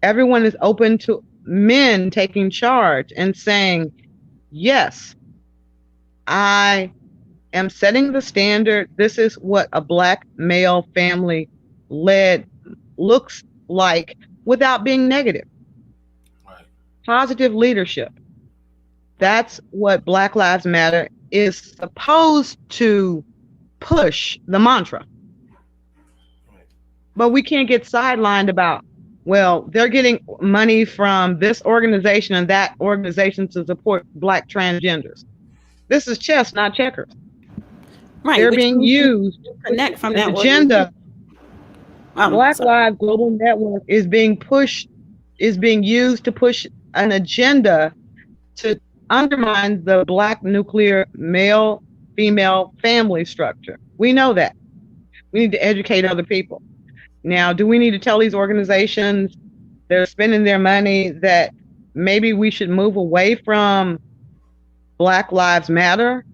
Everyone is open to men taking charge and saying, yes, I am setting the standard. This is what a Black male family led looks like, without being negative. Right. Positive leadership. That's what Black Lives Matter is supposed to push, the mantra. But we can't get sidelined about, well, they're getting money from this organization and that organization to support Black transgenders. This is chess, not checkers. Right. They're being used connect from that agenda. Black Lives Global Network is being used to push an agenda to undermine the Black nuclear male-female family structure. We know that. We need to educate other people. Now, do we need to tell these organizations that are spending their money that maybe we should move away from Black Lives Matter?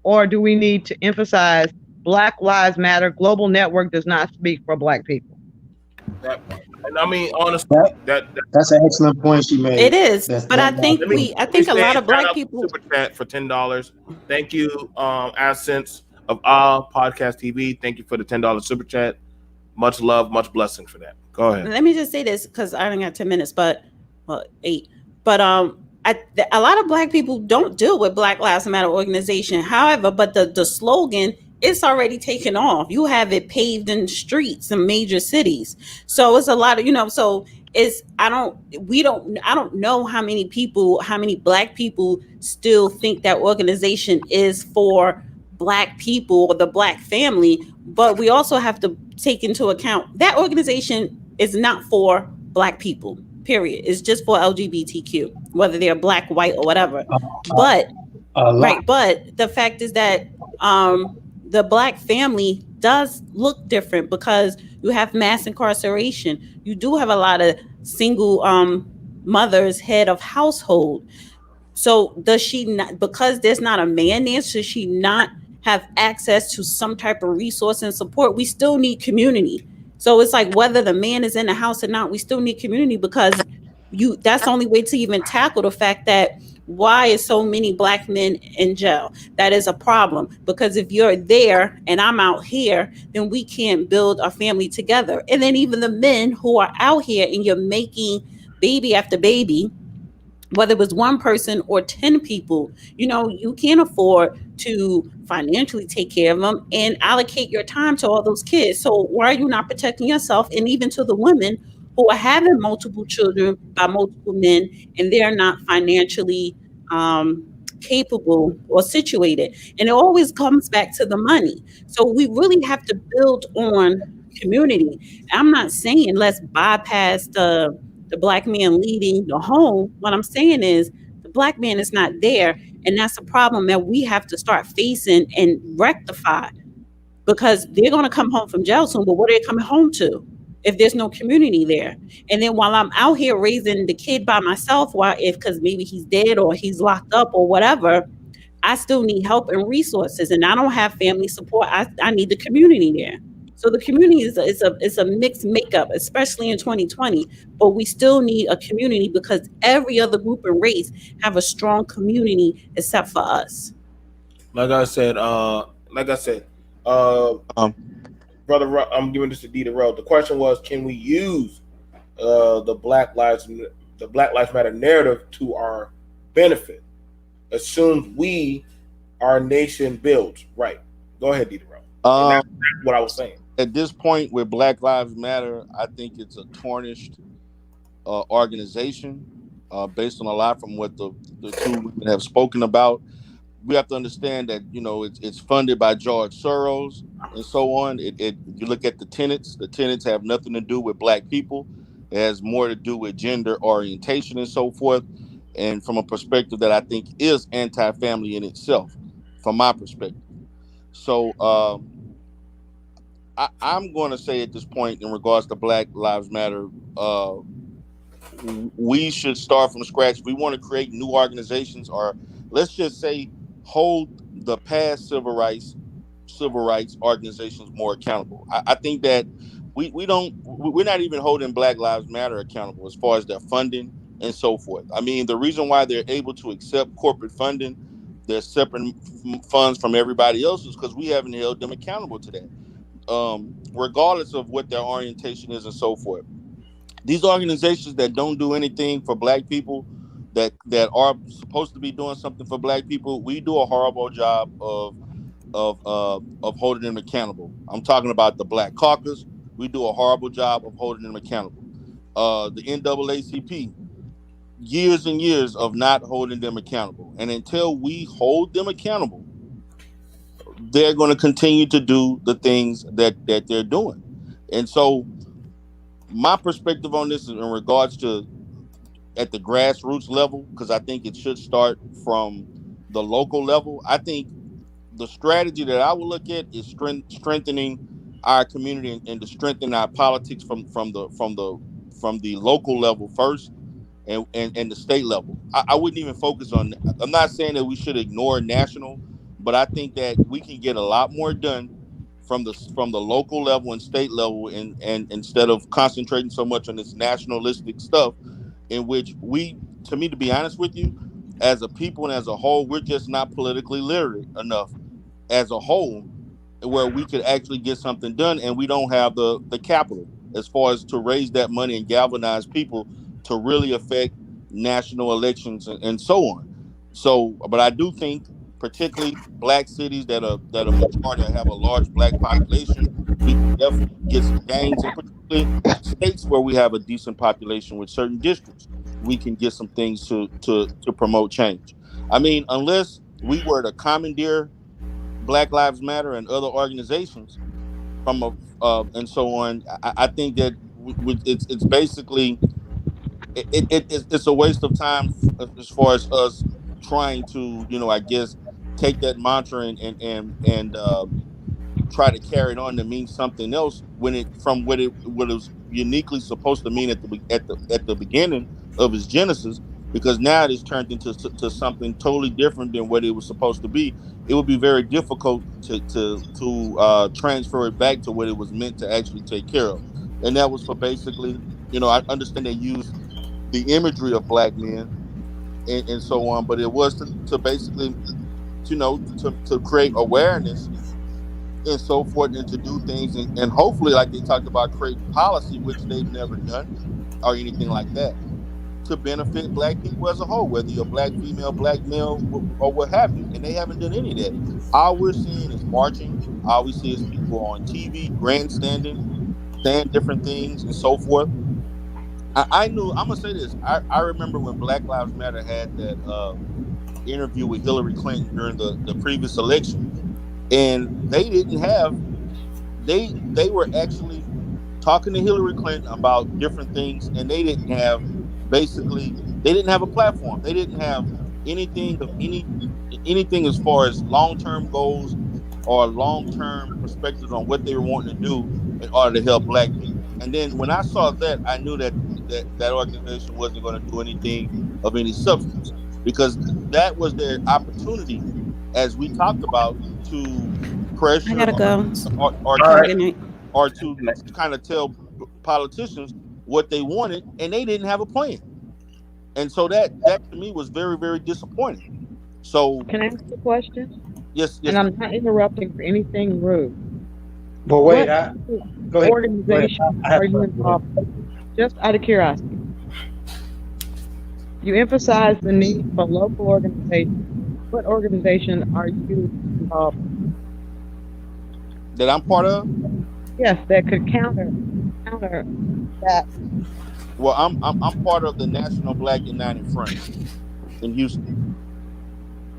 Or do we need to emphasize Black Lives Matter Global Network does not speak for Black people? That part. And I mean, honestly, that's an excellent point she made. It is, but I think a lot of Black people. Super chat for $10. Thank you, Essence of Podcast TV. Thank you for the $10 super chat. Much love, much blessing for that. Go ahead. Let me just say this, because I only got 10 minutes, but 8. But a lot of Black people don't deal with Black Lives Matter organization. However, but the slogan it's already taken off. You have it paved in streets in major cities. So it's a lot of, so it's, I don't know how many black people still think that organization is for black people or the black family. But we also have to take into account that organization is not for black people, period. It's just for LGBTQ, whether they're black, white, or whatever. But A lot. right, but the fact is that the black family does look different because you have mass incarceration. You do have a lot of single mothers, head of household. So does she not, because there's not a man there, should she not have access to some type of resource and support? We still need community. So it's like whether the man is in the house or not, we still need community because that's the only way to even tackle the fact that why is so many black men in jail? That is a problem because if you're there and I'm out here, then we can't build a family together. And then even the men who are out here and you're making baby after baby, whether it was one person or 10 people, you can't afford to financially take care of them and allocate your time to all those kids. So why are you not protecting yourself? And even to the women who are having multiple children by multiple men and they're not financially capable or situated. And it always comes back to the money. So we really have to build on community. I'm not saying let's bypass the black man leading the home. What I'm saying is the black man is not there. And that's a problem that we have to start facing and rectify because they're going to come home from jail soon. But what are they coming home to if there's no community there? And then while I'm out here raising the kid by myself, because maybe he's dead or he's locked up or whatever, I still need help and resources. And I don't have family support. I need the community there. So the community is a mixed makeup, especially in 2020. But we still need a community because every other group and race have a strong community except for us. Like I said, uh, Um, brother, I'm giving this to D. The question was, can we use the Black Lives Matter narrative to our benefit? Assumes our nation builds. Right. Go ahead, D. And that's what I was saying. At this point, with Black Lives Matter, I think it's a tarnished organization based on a lot from what the two women have spoken about. We have to understand that it's funded by George Soros and so on. You look at the tenets. The tenets have nothing to do with black people. It has more to do with gender orientation and so forth. And from a perspective that I think is anti-family in itself, from my perspective. So I'm going to say at this point, in regards to Black Lives Matter, we should start from scratch. If we want to create new organizations, or let's just say hold the past civil rights organizations more accountable. I think that we're not even holding Black Lives Matter accountable as far as their funding and so forth. I mean, the reason why they're able to accept corporate funding, their separate funds from everybody else, is because we haven't held them accountable to that. Regardless of what their orientation is and so forth. These organizations that don't do anything for black people, that are supposed to be doing something for black people, we do a horrible job of holding them accountable. I'm talking about the Black Caucus. We do a horrible job of holding them accountable. The NAACP, years and years of not holding them accountable. And until we hold them accountable, they're going to continue to do the things that they're doing. And so my perspective on this is in regards to at the grassroots level, because I think it should start from the local level. I think the strategy that I would look at is strengthening our community and to strengthen our politics from the local level first, and the state level. I wouldn't even focus on. I'm not saying that we should ignore national, but I think that we can get a lot more done from the local level and state level, and instead of concentrating so much on this nationalistic stuff, in which to me, to be honest with you, as a people and as a whole, we're just not politically literate enough as a whole, where we could actually get something done, and we don't have the capital as far as to raise that money and galvanize people to really affect national elections and so on. So, but I do think particularly black cities that are majority have a large black population, we can definitely get some gains, and particularly states where we have a decent population with certain districts, we can get some things to promote change. I mean, unless we were to commandeer Black Lives Matter and other organizations from a and so on, I think that it's basically it's a waste of time as far as us trying to, I guess, take that mantra and try to carry it on to mean something else when it from what it was uniquely supposed to mean at the beginning of its genesis, because now it is turned into to something totally different than what it was supposed to be. It would be very difficult to transfer it back to what it was meant to actually take care of, and that was for basically, I understand they use the imagery of black men and so on, but it was to basically, to create awareness and so forth, and to do things, and hopefully, like they talked about, creating policy, which they've never done or anything like that, to benefit black people as a whole, whether you're black female, black male, or what have you. And they haven't done any of that. All we're seeing is marching. All we see is people on TV grandstanding, saying different things and so forth. I knew, I'm gonna say this. I remember when Black Lives Matter had that interview with Hillary Clinton during the previous election, and they were actually talking to Hillary Clinton about different things, and they didn't have a platform. They didn't have anything as far as long-term goals or long-term perspectives on what they were wanting to do in order to help black people. And then when I saw that, I knew that organization wasn't going to do anything of any substance, because that was their opportunity, as we talked about, to I pressure gotta go. or All right. to kind of tell politicians what they wanted, and they didn't have a plan. And so that to me was very, very disappointing. So Can I ask a question? yes, And yes, I'm not interrupting for anything rude. But wait, What go ahead. organization I have are you involved with? Just out of curiosity. You emphasize the need for local organizations. What organization are you involved with? that I'm part of. Yes, that could counter that. Well, I'm part of the National Black United Front in Houston.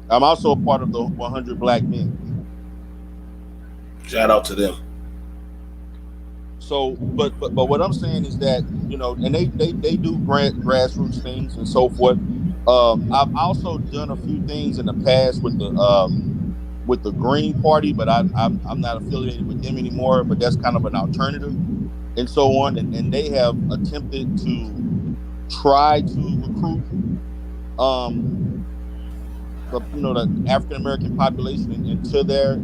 I'm also a part of the 100 Black Men. Shout out to them. So, but what I'm saying is that, and they do grassroots things and so forth. I've also done a few things in the past with the Green Party, but I'm not affiliated with them anymore. But that's kind of an alternative and so on. And they have attempted to try to recruit the African American population into their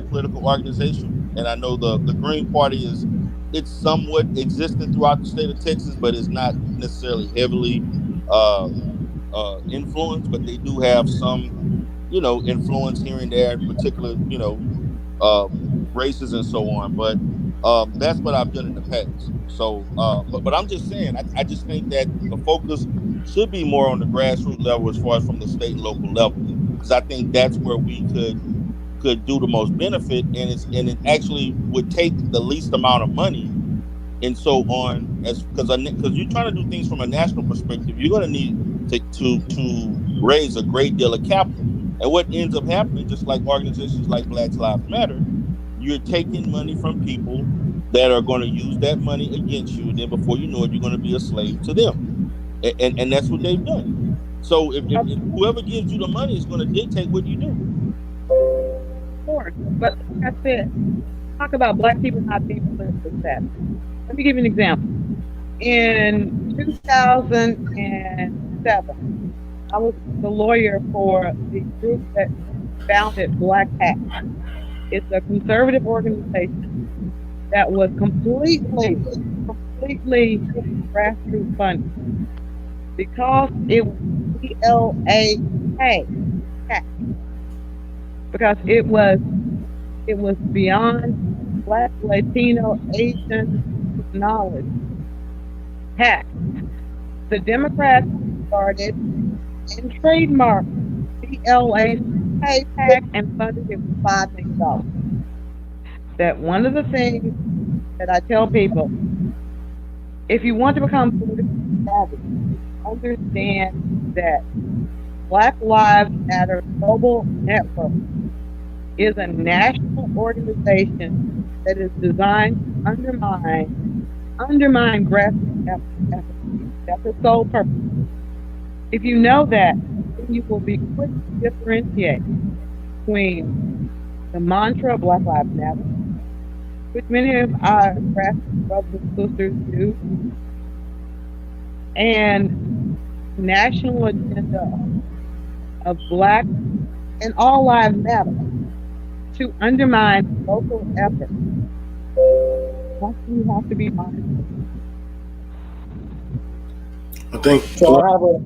political organization. And I know the Green Party it's somewhat existent throughout the state of Texas, but it's not necessarily heavily uh, influenced. But they do have some, influence here and there, in particular, uh, races and so on. But that's what I've done in the past. So, but I'm just saying, I just think that the focus should be more on the grassroots level as far as from the state and local level, because I think that's where we could do the most benefit, and it actually would take the least amount of money and so on, as because you're trying to do things from a national perspective, you're going to need to raise a great deal of capital. And what ends up happening, just like organizations like Black Lives Matter, you're taking money from people that are going to use that money against you, and then before you know it, you're going to be a slave to them. And that's what they've done. So if whoever gives you the money is going to dictate what you do. Of course, but like I said, talk about black people not being politically savvy. Let me give you an example. In 2007, I was the lawyer for the group that founded Black Hat. It's a conservative organization that was completely grassroots funded, because it was BLAK, because it was beyond Black, Latino, Asian knowledge. Heck, the Democrats started and trademarked CLA PayPack and funded it with $5 million. That one of the things that I tell people, if you want to become politically savvy, understand that Black Lives Matter Global Network is a national organization that is designed to undermine grassroots efforts. That's its sole purpose. If you know that, then you will be quick to differentiate between the mantra Black Lives Matter, which many of our grassroots brothers and sisters do, and national agenda of Black and all lives matter to undermine local efforts. That's what we have to be mindful. I think. So I have a.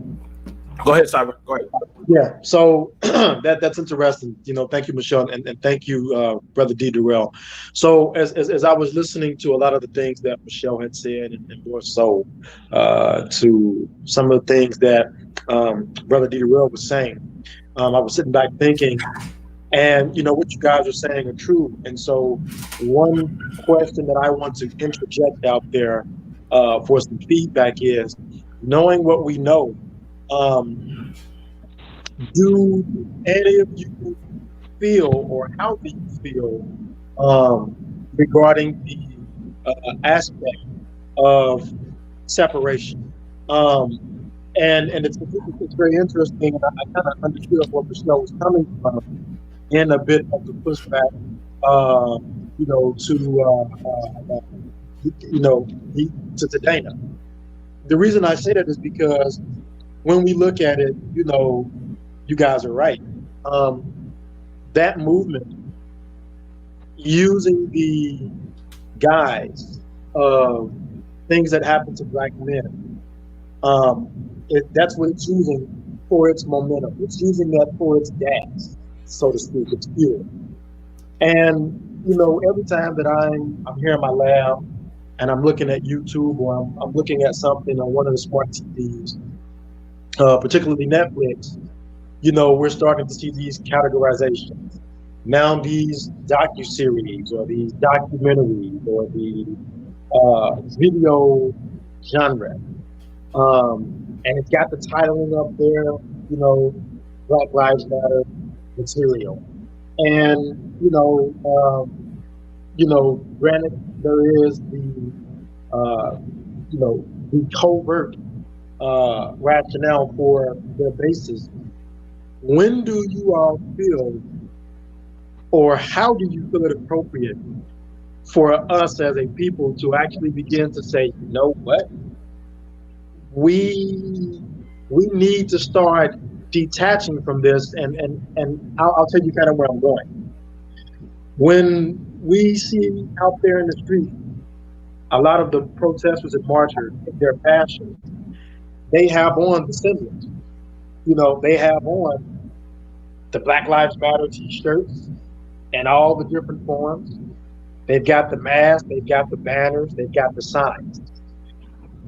Go ahead, Cyber. Go ahead. Yeah, so that's interesting. Thank you, Michelle, and thank you, Brother D. Durrell. So as I was listening to a lot of the things that Michelle had said, and more so to some of the things that Brother D. Durrell was saying, I was sitting back thinking, and what you guys are saying are true. And so one question that I want to interject out there for some feedback is, knowing what we know, do any of you feel, or how do you feel regarding the aspect of separation? And it's very interesting. And I kind of understood where Michelle was coming from in a bit of the pushback, to Dana. The reason I say that is because when we look at it, you guys are right. That movement, using the guise of things that happen to Black men, that's what it's using for its momentum. It's using that for its gas, so to speak, its fuel. And every time that I'm here in my lab and I'm looking at YouTube, or I'm looking at something on one of the smart TVs, particularly Netflix, we're starting to see these categorizations. Now these docuseries or these documentaries or the video genre. And it's got the titling up there, Black Lives Matter material. And, granted, there is the covert rationale for their basis. When do you all feel, or how do you feel it appropriate for us as a people to actually begin to say, you know what? We need to start detaching from this, and I'll tell you kind of where I'm going. When we see out there in the street, a lot of the protesters and marchers, their passion, they have on the symbols. They have on the Black Lives Matter t-shirts and all the different forms. They've got the masks, they've got the banners, they've got the signs.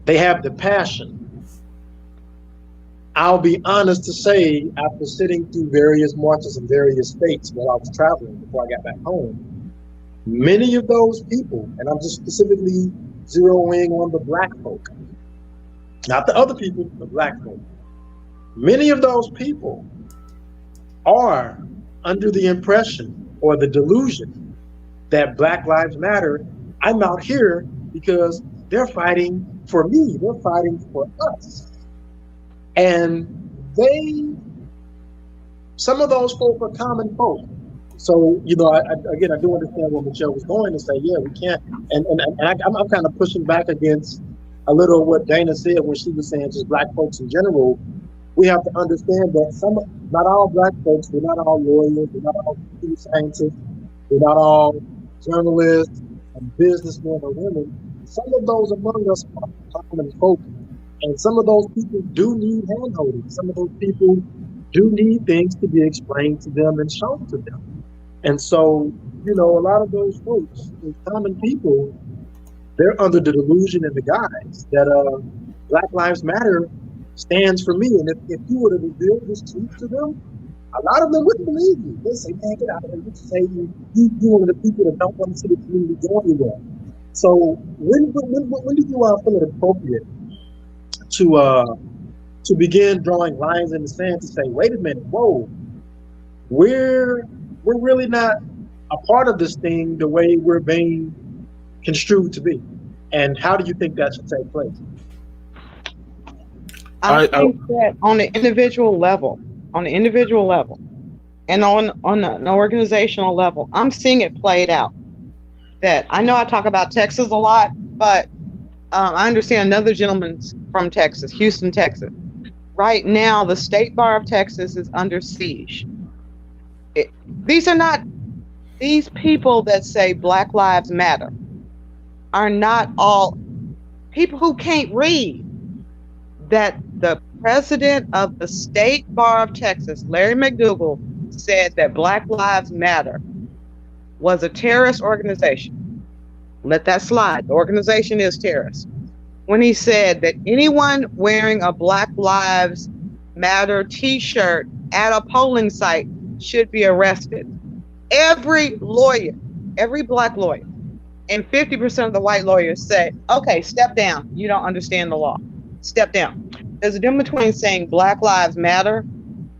They have the passion. I'll be honest to say, after sitting through various marches in various states while I was traveling before I got back home, many of those people, and I'm just specifically zeroing on the Black folk, not the other people, the Black folk, many of those people are under the impression or the delusion that Black Lives Matter, I'm out here because they're fighting for me, they're fighting for us. And some of those folk are common folk. So, I do understand what Michelle was going to say. Yeah, we can't. And I'm kind of pushing back against a little what Dana said when she was saying just Black folks in general. We have to understand that not all Black folks, we're not all lawyers, we're not all scientists, we're not all journalists and businessmen or women. Some of those among us are common folk. And some of those people do need handholding. Some of those people do need things to be explained to them and shown to them. And so, a lot of those folks, those common people, they're under the delusion and the guise that Black Lives Matter stands for me. And if you were to reveal this truth to them, a lot of them wouldn't believe you. They say, man, get out of here. You say you one of the people that don't want to see the community go anywhere. So when do you feel it appropriate to begin drawing lines in the sand to say, wait a minute, whoa, we're really not a part of this thing the way we're being construed to be? And how do you think that should take place? I think that on the individual level, and on an organizational level, I'm seeing it played out. That I know I talk about Texas a lot, but I understand another gentleman's from Texas, Houston, Texas. Right now, the State Bar of Texas is under siege. These people that say Black Lives Matter are not all people who can't read. That the president of the State Bar of Texas, Larry McDougal, said that Black Lives Matter was a terrorist organization. Let that slide. The organization is terrorist. When he said that anyone wearing a Black Lives Matter t-shirt at a polling site should be arrested. Every lawyer, every Black lawyer, and 50% of the white lawyers say, okay, step down. You don't understand the law. Step down. There's a difference between saying Black Lives Matter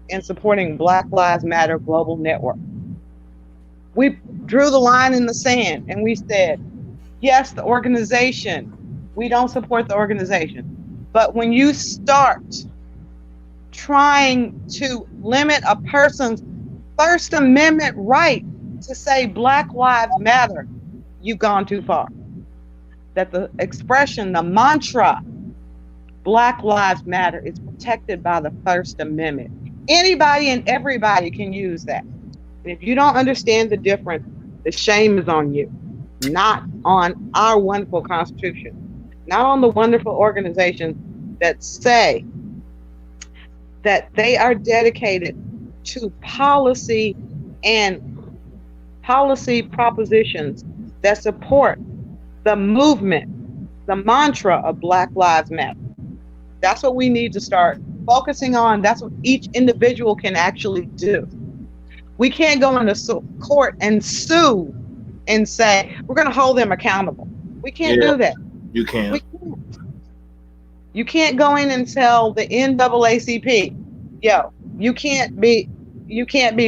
and supporting Black Lives Matter Global Network. We drew the line in the sand and we said, yes, the organization, we don't support the organization. But when you start trying to limit a person's First Amendment right to say Black Lives Matter, you've gone too far. That the expression, the mantra, Black Lives Matter, is protected by the First Amendment. Anybody and everybody can use that. And if you don't understand the difference, the shame is on you, not on our wonderful Constitution, not on the wonderful organizations that say that they are dedicated to policy and policy propositions that support the movement, the mantra of Black Lives Matter. That's what we need to start focusing on. That's what each individual can actually do. We can't go into court and sue and say, we're going to hold them accountable. We can't do that. You can't. We can't. You can't go in and tell the NAACP, yo, you can't be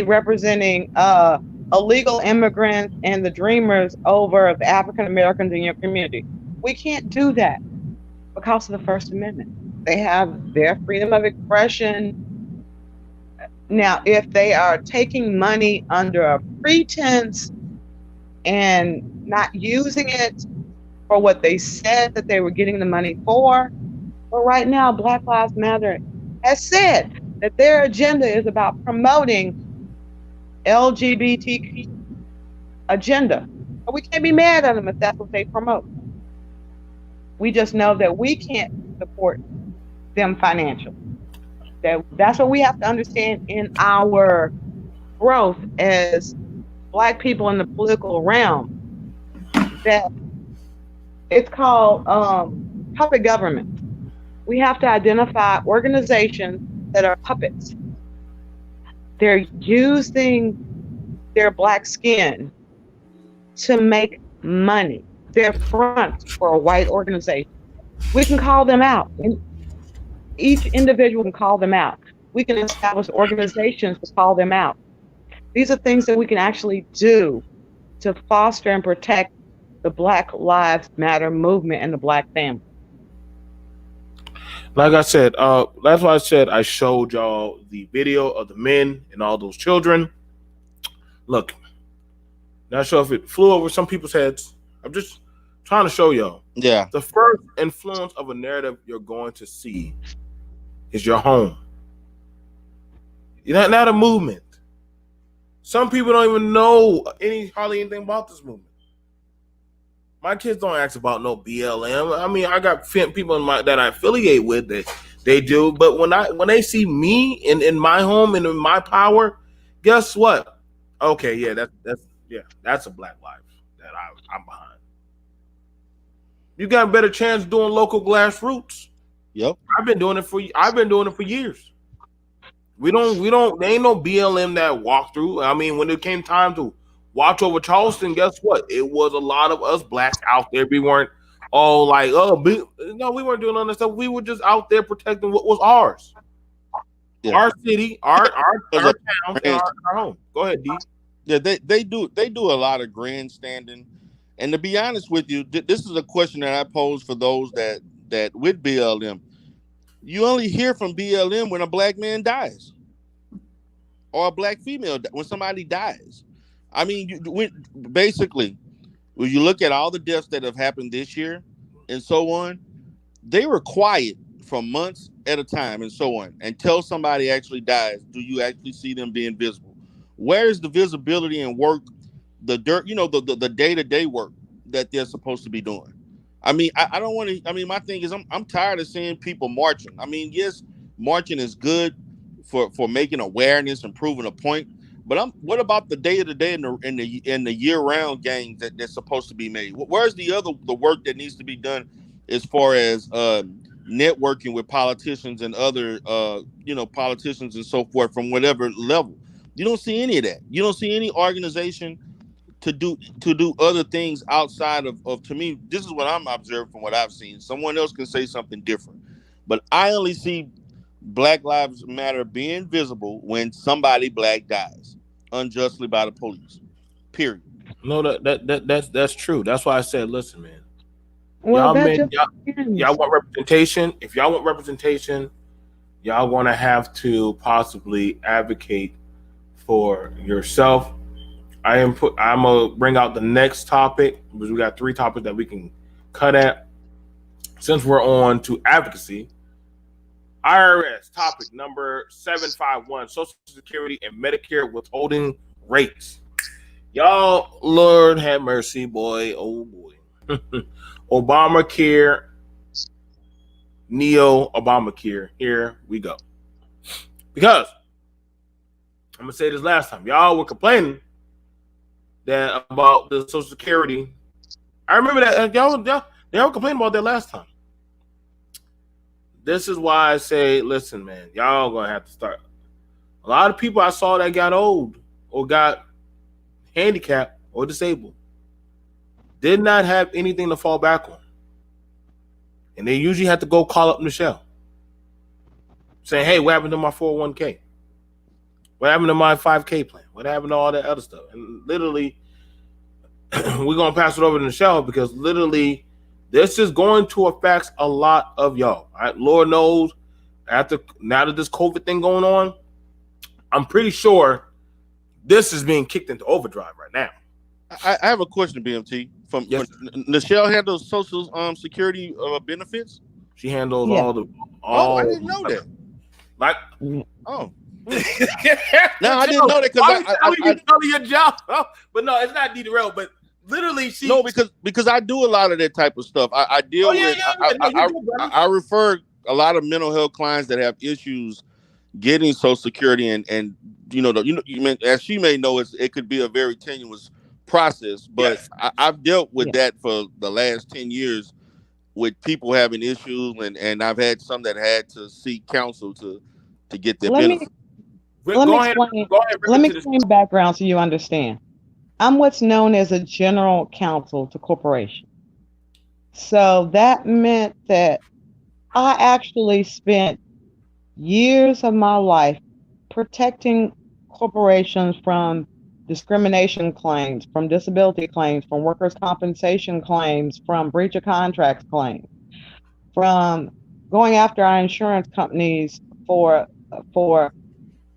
representing illegal immigrants and the dreamers over the African Americans in your community. We can't do that because of the First Amendment. They have their freedom of expression. Now, if they are taking money under a pretense and not using it for what they said that they were getting the money for, but right now, Black Lives Matter has said that their agenda is about promoting LGBTQ agenda. But we can't be mad at them if that's what they promote. We just know that we can't support them financially. That's what we have to understand in our growth as Black people in the political realm. That it's called puppet government. We have to identify organizations that are puppets. They're using their Black skin to make money. They're front for a white organization. We can call them out. Each individual can call them out. We can establish organizations to call them out. These are things that we can actually do to foster and protect the Black Lives Matter movement and the Black family. Like I said, that's why I said I showed y'all the video of the men and all those children. Look, not sure if it flew over some people's heads. I'm just trying to show y'all. Yeah. The first influence of a narrative you're going to see is your home. You're not a movement. Some people don't even know hardly anything about this movement. My kids don't ask about no BLM. I mean, I got people that I affiliate with that they do, but when they see me in my home and in my power, guess what? Okay, yeah, that's a Black life that I'm behind. You got a better chance doing local grassroots Yep. I've been doing it for years. We don't. There ain't no BLM that walked through. I mean, when it came time to watch over Charleston, guess what? It was a lot of us blacks out there. We weren't all like, no, we weren't doing all that stuff. We were just out there protecting what was ours, our city, our town, and our home. Go ahead, D. Yeah, they do a lot of grandstanding, and to be honest with you, this is a question that I pose for those that with BLM. You only hear from BLM when a black man dies, or a black female when somebody dies. I mean, basically, when you look at all the deaths that have happened this year, and so on, they were quiet for months at a time, and so on, until somebody actually dies. Do you actually see them being visible? Where is the visibility and work, the dirt, the day-to-day work that they're supposed to be doing? I mean, I don't want to. I mean, my thing is, I'm tired of seeing people marching. I mean, yes, marching is good for making awareness and proving a point. But what about the day-to-day and the year-round gains that's supposed to be made? Where's the work that needs to be done as far as networking with politicians and other politicians and so forth from whatever level? You don't see any of that. You don't see any organization to do other things outside of to me. This is what I'm observing from what I've seen. Someone else can say something different, but I only see Black Lives Matter being visible when somebody black dies unjustly by the police. Period. No, that's true. That's why I said, listen, man. Well, Y'all that men, just y'all want representation. If y'all want representation, y'all going to have to possibly advocate for yourself. I'm gonna bring out the next topic because we got 3 topics that we can cut at. Since we're on to advocacy, IRS topic number 751: Social Security and Medicare withholding rates. Y'all, Lord have mercy, boy. Oh boy. Obamacare, Neo Obamacare. Here we go. Because I'm gonna say this last time. Y'all were complaining that about the Social Security. I remember that y'all they were complaining about that last time. This is why I say, listen, man, y'all gonna have to start. A lot of people I saw that got old or got handicapped or disabled did not have anything to fall back on. And they usually have to go call up Michelle saying, hey, what happened to my 401k? What happened to my 5K plan? What happened to all that other stuff? And literally, we're going to pass it over to Michelle because literally this is going to affect a lot of y'all. Right? Lord knows, now that this COVID thing going on, I'm pretty sure this is being kicked into overdrive right now. I have a question, BMT. From Michelle handles Social Security benefits. She handles all. I didn't know that. Like, oh. No, I didn't know that because I tell your job. But no, it's not derailed. But literally, because I do a lot of that type of stuff. I deal with. I refer a lot of mental health clients that have issues getting Social Security, and as she may know, it could be a very tenuous process. But I've dealt with that for the last 10 years with people having issues, and I've had some that had to seek counsel to get their benefit. Let me explain the background so you understand. I'm what's known as a general counsel to corporations. So that meant that I actually spent years of my life protecting corporations from discrimination claims, from disability claims, from workers' compensation claims, from breach of contracts claims, from going after our insurance companies for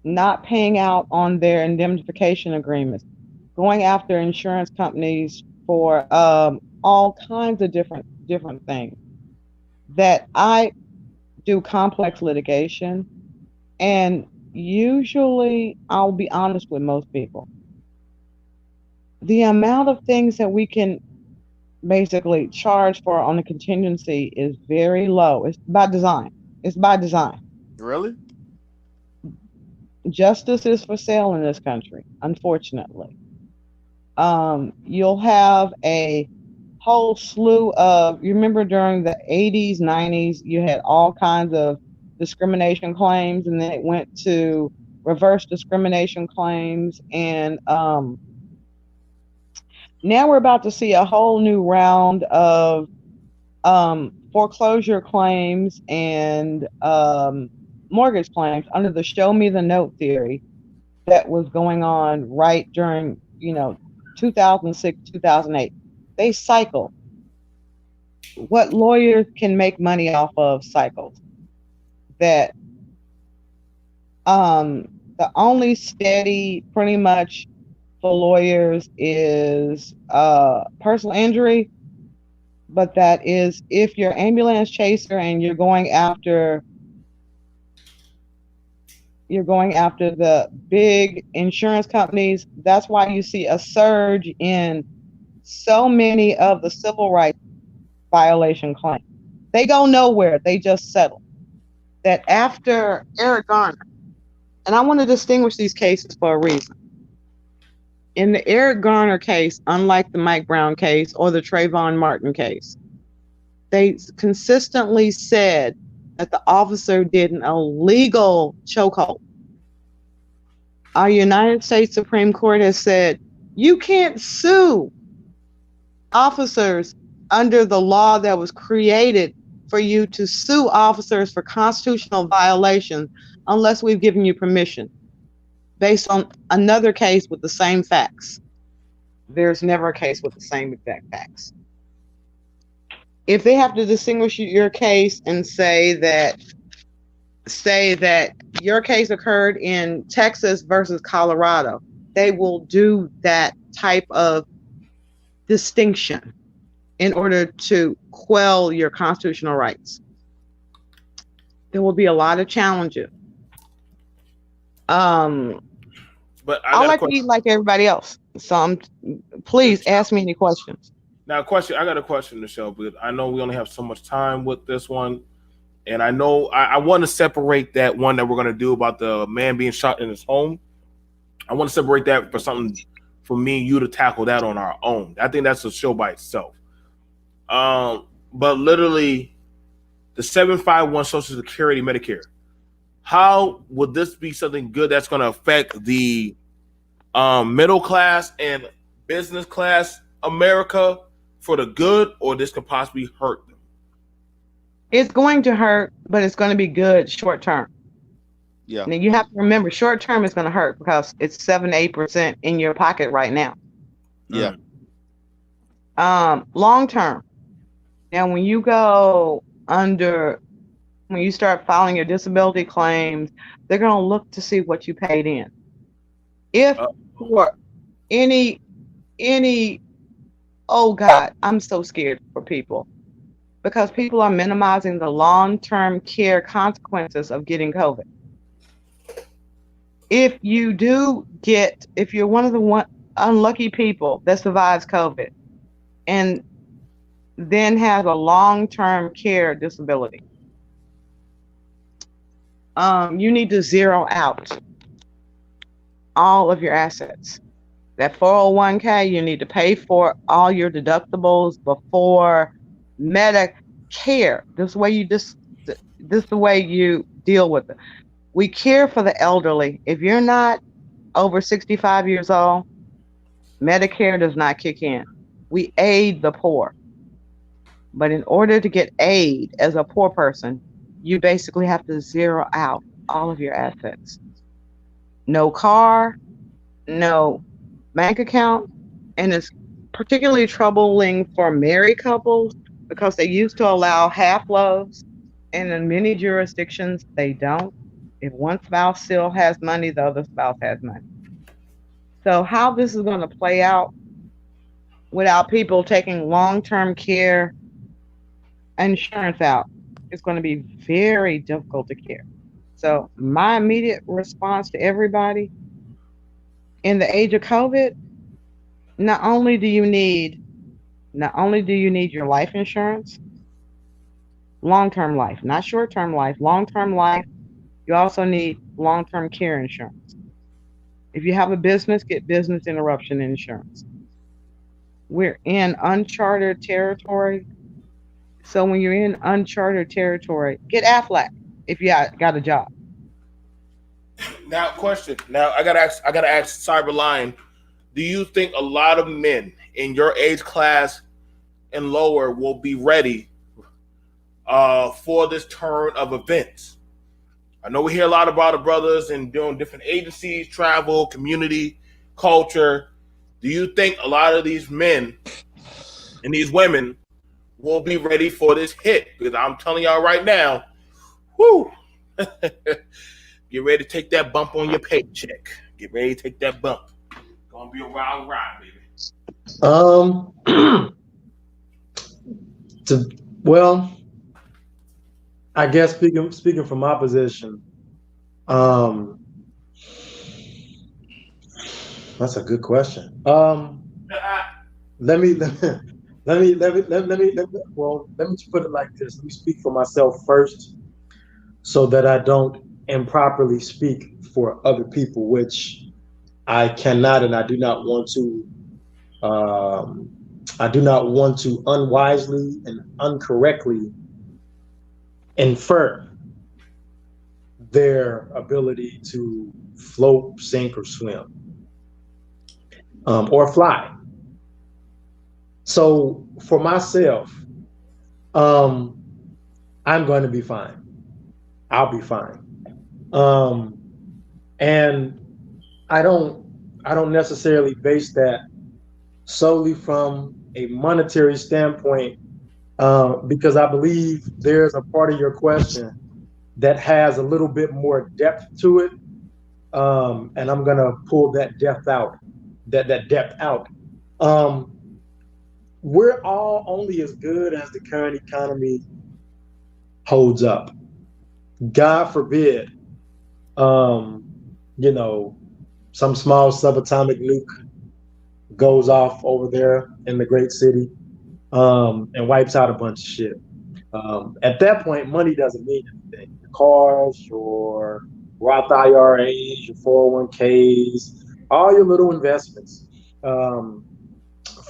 not paying out on their indemnification agreements, going after insurance companies for all kinds of different things. That I do complex litigation, and usually I'll be honest with most people. The amount of things that we can basically charge for on a contingency is very low. It's by design. Really? Justice is for sale in this country, unfortunately. You'll have a whole slew of, you remember during the 80s, 90s, you had all kinds of discrimination claims, and then it went to reverse discrimination claims. And now we're about to see a whole new round of foreclosure claims and mortgage claims under the show me the note theory that was going on right during, 2006, 2008. They cycle. What lawyers can make money off of cycles. That the only steady pretty much for lawyers is personal injury, but that is if you're ambulance chaser and you're going after the big insurance companies. That's why you see a surge in so many of the civil rights violation claims. They go nowhere. They just settle. That after Eric Garner, and I want to distinguish these cases for a reason. In the Eric Garner case, unlike the Mike Brown case or the Trayvon Martin case, they consistently said that the officer did an illegal chokehold. Our United States Supreme Court has said you can't sue officers under the law that was created for you to sue officers for constitutional violations unless we've given you permission based on another case with the same facts. There's never a case with the same exact facts. If they have to distinguish your case and say that your case occurred in Texas versus Colorado, they will do that type of distinction in order to quell your constitutional rights. There will be a lot of challenges. But I like to eat like everybody else. So please ask me any questions. Now, I got a question, Michelle, but I know we only have so much time with this one. And I know I want to separate that one that we're going to do about the man being shot in his home. I want to separate that for something for me and you to tackle that on our own. I think that's a show by itself. But literally, the 751 Social Security Medicare, how would this be something good that's going to affect the middle class and business class America for the good, or this could possibly hurt them? It's going to hurt, but it's going to be good short term. Yeah. Now you have to remember, short term is going to hurt because it's 7-8% in your pocket right now. Yeah. Long term. Now, when you start filing your disability claims, they're going to look to see what you paid in. If for any, oh God, I'm so scared for people because people are minimizing the long-term care consequences of getting COVID. If you're one of the unlucky people that survives COVID and then has a long-term care disability, you need to zero out all of your assets. That 401k, you need to pay for all your deductibles before Medicare. This is the way you deal with it. We care for the elderly. If you're not over 65 years old, Medicare does not kick in. We aid the poor. But in order to get aid as a poor person, you basically have to zero out all of your assets. No car, no bank account, and it's particularly troubling for married couples because they used to allow half loaves, and in many jurisdictions they don't. If one spouse still has money, the other spouse has money. So how this is going to play out without people taking long-term care insurance out, it's going to be very difficult to care. So my immediate response to everybody in the age of COVID, not only do you need your life insurance, long-term life, not short-term life, long-term life, you also need long-term care insurance. If you have a business, get business interruption insurance. we're in uncharted territory. So when you're in uncharted territory, get Aflac if you got a job. Now, question. Now, I gotta ask Cyberline. Do you think a lot of men in your age class and lower will be ready for this turn of events? I know we hear a lot about the brothers and doing different agencies, travel, community, culture. Do you think a lot of these men and these women will be ready for this hit? Because I'm telling y'all right now, whoo, get ready to take that bump on your paycheck. Get ready to take that bump. Gonna be a wild ride, baby. Well, I guess speaking from my position, that's a good question. Let me put it like this. Let me speak for myself first, so that I don't improperly speak for other people, which I cannot and I do not want to. I do not want to unwisely and incorrectly infer their ability to float, sink, or swim, or fly. So for myself, I'm going to be fine. I'll be fine. And I don't necessarily base that solely from a monetary standpoint, because I believe there's a part of your question that has a little bit more depth to it, and I'm gonna pull that depth out. We're all only as good as the current economy holds up. God forbid, some small subatomic nuke goes off over there in the great city, and wipes out a bunch of shit. At that point, money doesn't mean anything. Your cars, your Roth IRAs, your 401ks, all your little investments,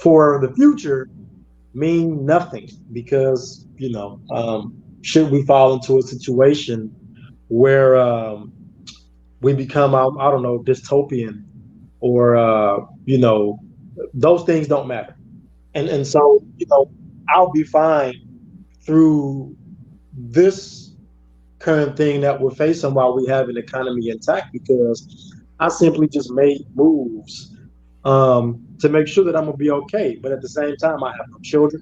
for the future mean nothing, because should we fall into a situation where we become, I don't know, dystopian, or those things don't matter. And so, I'll be fine through this current thing that we're facing while we have an economy intact, because I simply just made moves to make sure that I'm gonna be okay. But at the same time, I have no children.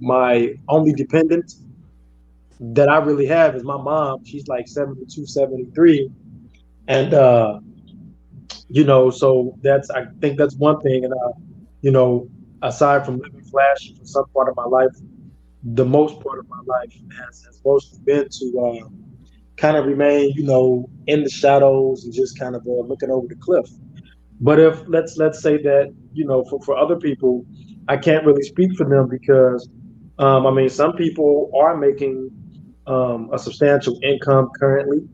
My only dependent that I really have is my mom. She's like 72, 73. And so I think that's one thing. And aside from living flashy for some part of my life, the most part of my life has mostly been to kind of remain, in the shadows and just kind of looking over the cliff. But if let's say that, for other people, I can't really speak for them, because some people are making a substantial income currently,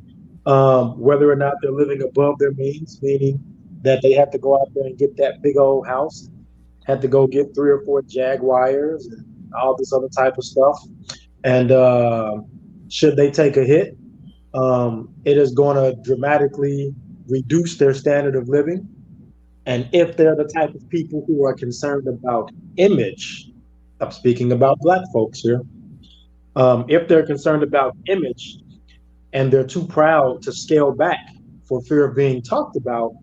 whether or not they're living above their means, meaning that they have to go out there and get that big old house, had to go get 3 or 4 Jaguars and all this other type of stuff. And should they take a hit, it is going to dramatically reduce their standard of living. And if they're the type of people who are concerned about image, I'm speaking about Black folks here, if they're concerned about image and they're too proud to scale back for fear of being talked about,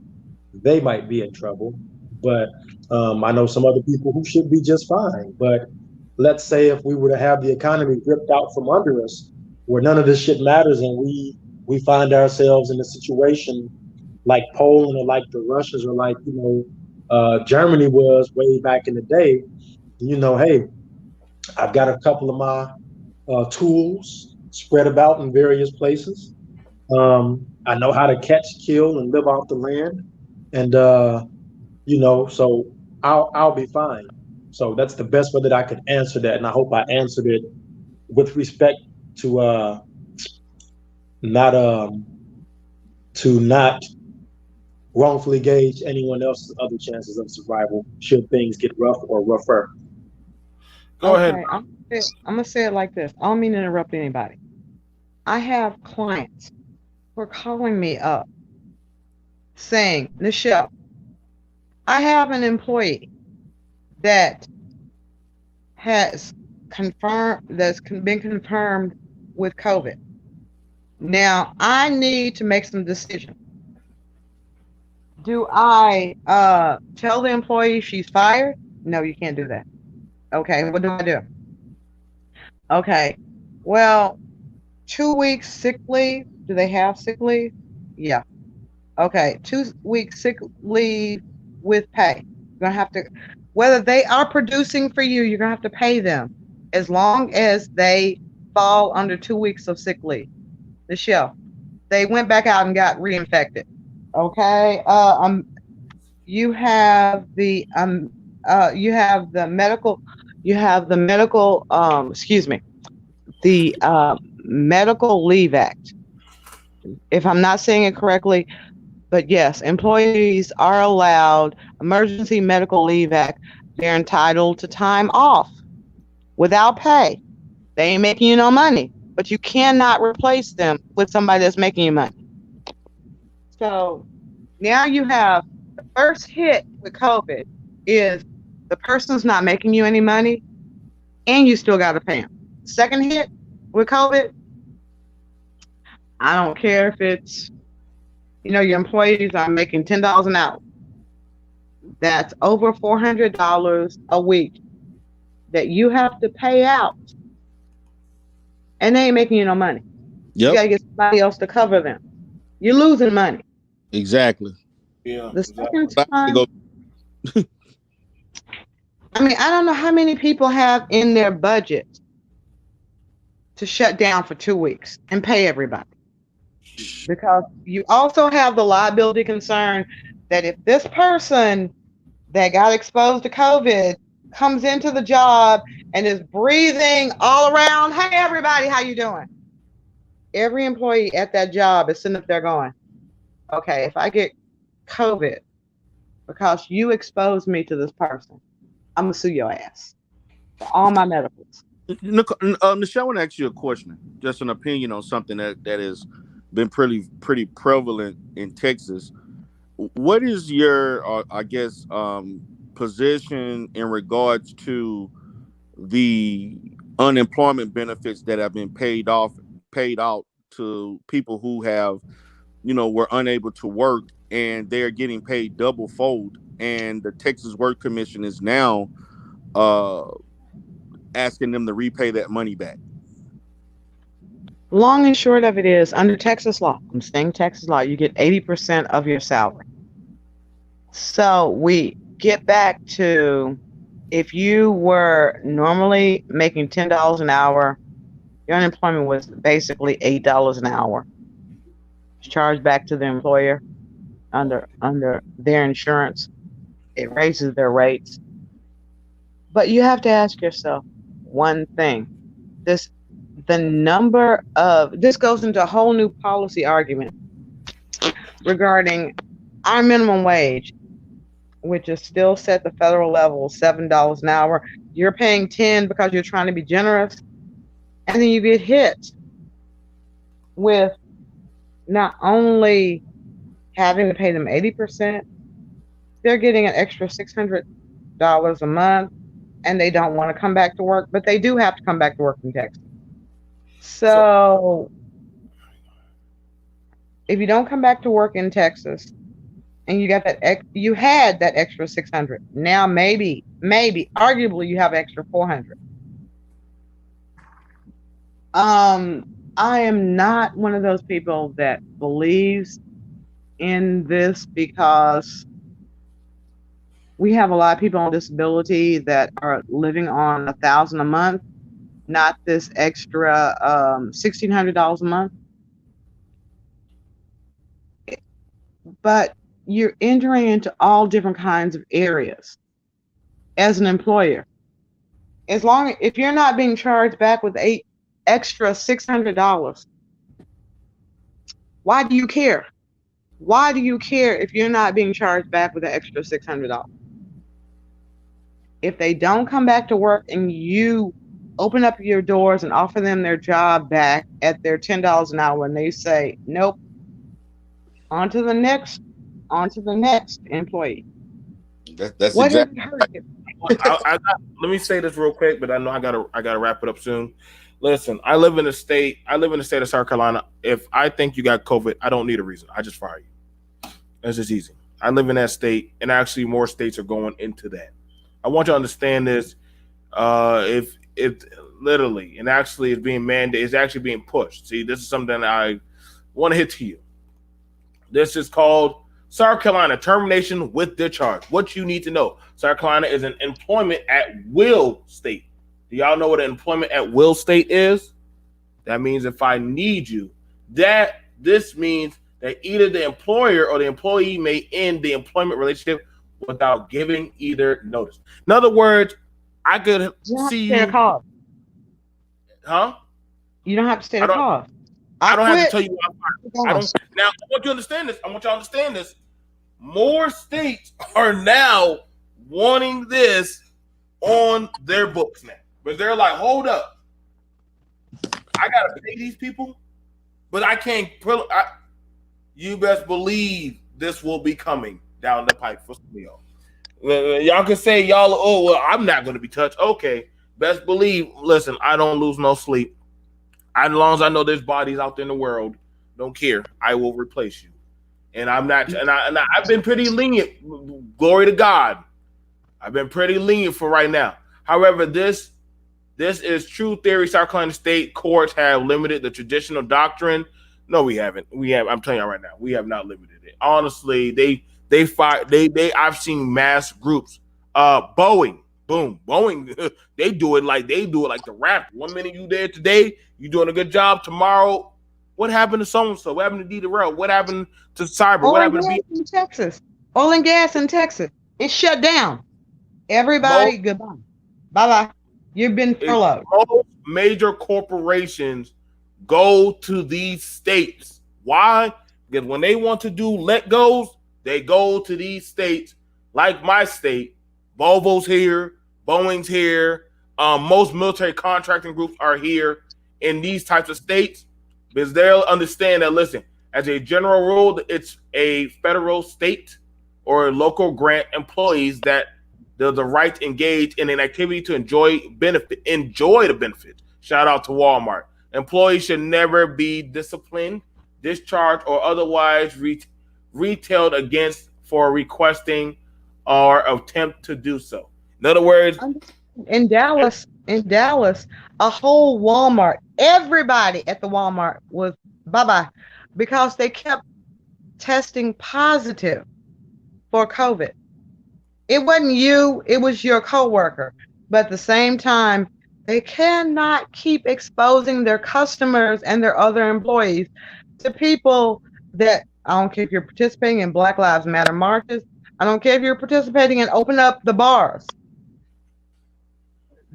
they might be in trouble. But I know some other people who should be just fine. But let's say if we were to have the economy ripped out from under us, where none of this shit matters, and we find ourselves in a situation like Poland, or like the Russians, or like Germany was way back in the day. Hey, I've got a couple of my tools spread about in various places. I know how to catch, kill, and live off the land, and so I'll be fine. So that's the best way that I could answer that, and I hope I answered it with respect to not wrongfully gauge anyone else's other chances of survival should things get rough or rougher. Go ahead. I'm gonna say it like this. I don't mean to interrupt anybody. I have clients who are calling me up saying, Nichelle, I have an employee that has been confirmed with COVID. Now I need to make some decisions. Do I tell the employee she's fired? No, you can't do that. Okay, what do I do? Okay, well, 2 weeks sick leave. Do they have sick leave? Yeah. Okay, 2 weeks sick leave with pay. You're gonna have to, whether they are producing for you, you're gonna have to pay them as long as they fall under 2 weeks of sick leave. Nichelle, they went back out and got reinfected. Okay. You have the medical, excuse me, the Medical Leave Act. If I'm not saying it correctly, but yes, employees are allowed Emergency Medical Leave Act. They're entitled to time off without pay. They ain't making you no money, but you cannot replace them with somebody that's making you money. So now you have the first hit with COVID is the person's not making you any money and you still got to pay them. Second hit with COVID, I don't care if it's, your employees are making $10 an hour. That's over $400 a week that you have to pay out. And they ain't making you no money. Yep. You got to get somebody else to cover them. You're losing money. Exactly. Yeah. The second time, Go. I don't know how many people have in their budget to shut down for 2 weeks and pay everybody. Because you also have the liability concern that if this person that got exposed to COVID comes into the job and is breathing all around, hey, everybody, how you doing? Every employee at that job is sitting up there going, okay, if I get COVID because you exposed me to this person, I'm going to sue your ass for all my medicals. Nichelle, I want to ask you a question, just an opinion on something that has been pretty prevalent in Texas. What is your, position in regards to the unemployment benefits that have been paid out to people who have, were unable to work and they're getting paid double fold, and the Texas Work Commission is now asking them to repay that money back? Long and short of it is, under Texas law, I'm saying Texas law, you get 80% of your salary. So we get back to, if you were normally making $10 an hour, your unemployment was basically $8 an hour. Charged back to the employer under their insurance. It raises their rates. But you have to ask yourself one thing. This goes into a whole new policy argument regarding our minimum wage, which is still set at the federal level, $7 an hour. You're paying $10 because you're trying to be generous, and then you get hit with not only having to pay them 80%, they're getting an extra $600 a month, and they don't want to come back to work, but they do have to come back to work in Texas. So if you don't come back to work in Texas and you got you had that extra 600, now maybe arguably you have extra 400. I am not one of those people that believes in this, because we have a lot of people on disability that are living on $1,000 a month, not this extra $1,600 a month. But you're entering into all different kinds of areas as an employer. If you're not being charged back with extra $600, why do you care? Why do you care if you're not being charged back with an extra $600? If they don't come back to work and you open up your doors and offer them their job back at their $10 an hour and they say, nope, on to the next employee. That's What does exactly. it hurt you? Let me say this real quick, but I know I gotta wrap it up soon. Listen, I live in the state of South Carolina. If I think you got COVID, I don't need a reason. I just fire you. That's just easy. I live in that state, and actually more states are going into that. I want you to understand this. If it literally and actually is being mandated, it's actually being pushed. See, this is something I want to hit to you. This is called South Carolina termination with discharge. What you need to know: South Carolina is an employment at will state. Do y'all know what an employment at will state is? That means if I need you, this means that either the employer or the employee may end the employment relationship without giving either notice. In other words, I could see you. Cause. Huh? You don't have to state a cause. I don't have to tell you why I'm fired. I don't. Now, I want you to understand this. More states are now wanting this on their books now. But they're like, hold up. I got to pay these people, but I can't. You best believe this will be coming down the pipe for some of y'all. Y'all can say, y'all, oh, well, I'm not going to be touched. Okay. Best believe, listen, I don't lose no sleep. As long as I know there's bodies out there in the world, don't care. I will replace you. And I'm not, and I've been pretty lenient. Glory to God. I've been pretty lenient for right now. However, this is true theory. South Carolina state courts have limited the traditional doctrine. No, we haven't. I'm telling you right now, we have not limited it. Honestly, I've seen mass groups. Boeing, they do it like the Raptors. 1 minute you there today, you doing a good job. Tomorrow, what happened to so and so? What happened to D. Darrell? What happened to Cyber? What happened to in Texas? Oil and gas in Texas. It's shut down. Everybody, goodbye. Bye-bye. You've been furloughed. Most major corporations go to these states. Why? Because when they want to do let goes, they go to these states, like my state. Volvo's here, Boeing's here. Most military contracting groups are here in these types of states because they'll understand that, listen, as a general rule, it's a federal, state, or local grant employees that there's a right to engage in an activity to enjoy the benefits. Shout out to Walmart. Employees should never be disciplined, discharged, or otherwise retailed against for requesting or attempt to do so. In other words, in Dallas, a whole Walmart, everybody at the Walmart was bye-bye because they kept testing positive for COVID. It wasn't you, it was your coworker. But at the same time, they cannot keep exposing their customers and their other employees to people that, I don't care if you're participating in Black Lives Matter marches, I don't care if you're participating in Open Up the Bars,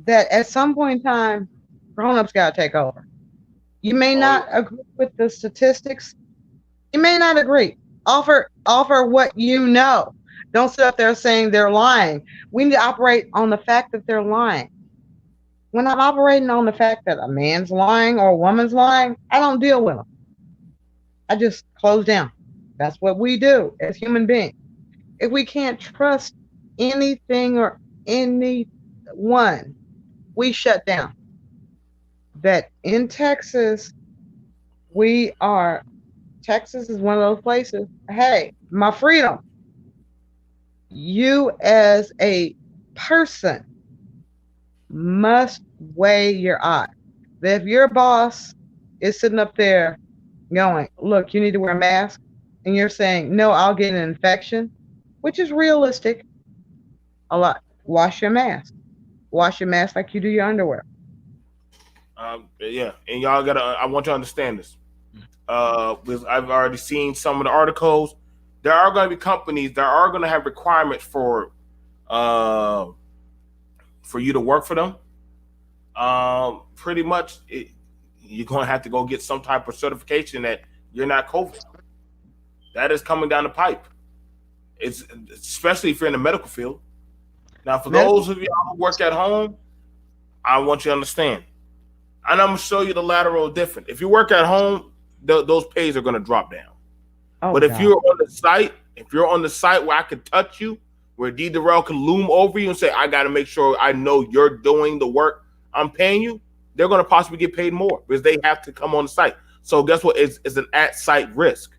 that at some point in time, grown-ups got to take over. You may not agree with the statistics. You may not agree. Offer what you know. Don't sit up there saying they're lying. We need to operate on the fact that they're lying. When I'm operating on the fact that a man's lying or a woman's lying, I don't deal with them. I just close down. That's what we do as human beings. If we can't trust anything or anyone, we shut down. That in Texas, Texas is one of those places, hey, my freedom. You as a person must weigh your odds. That if your boss is sitting up there going, look, you need to wear a mask, and you're saying, no, I'll get an infection, which is realistic a lot. Wash your mask. Wash your mask like you do your underwear. Yeah, and y'all I want you to understand this. Because I've already seen some of the articles. There are going to be companies that are going to have requirements for you to work for them. Pretty much, you're going to have to go get some type of certification that you're not COVID. That is coming down the pipe. It's especially if you're in the medical field. Now, for those of you who work at home, I want you to understand. And I'm going to show you the lateral difference. If you work at home, those pays are going to drop down. But if you're on the site where I can touch you, where D. Durrell can loom over you and say, I got to make sure I know you're doing the work I'm paying you, they're going to possibly get paid more because they have to come on the site. So guess what? It's an at-site risk.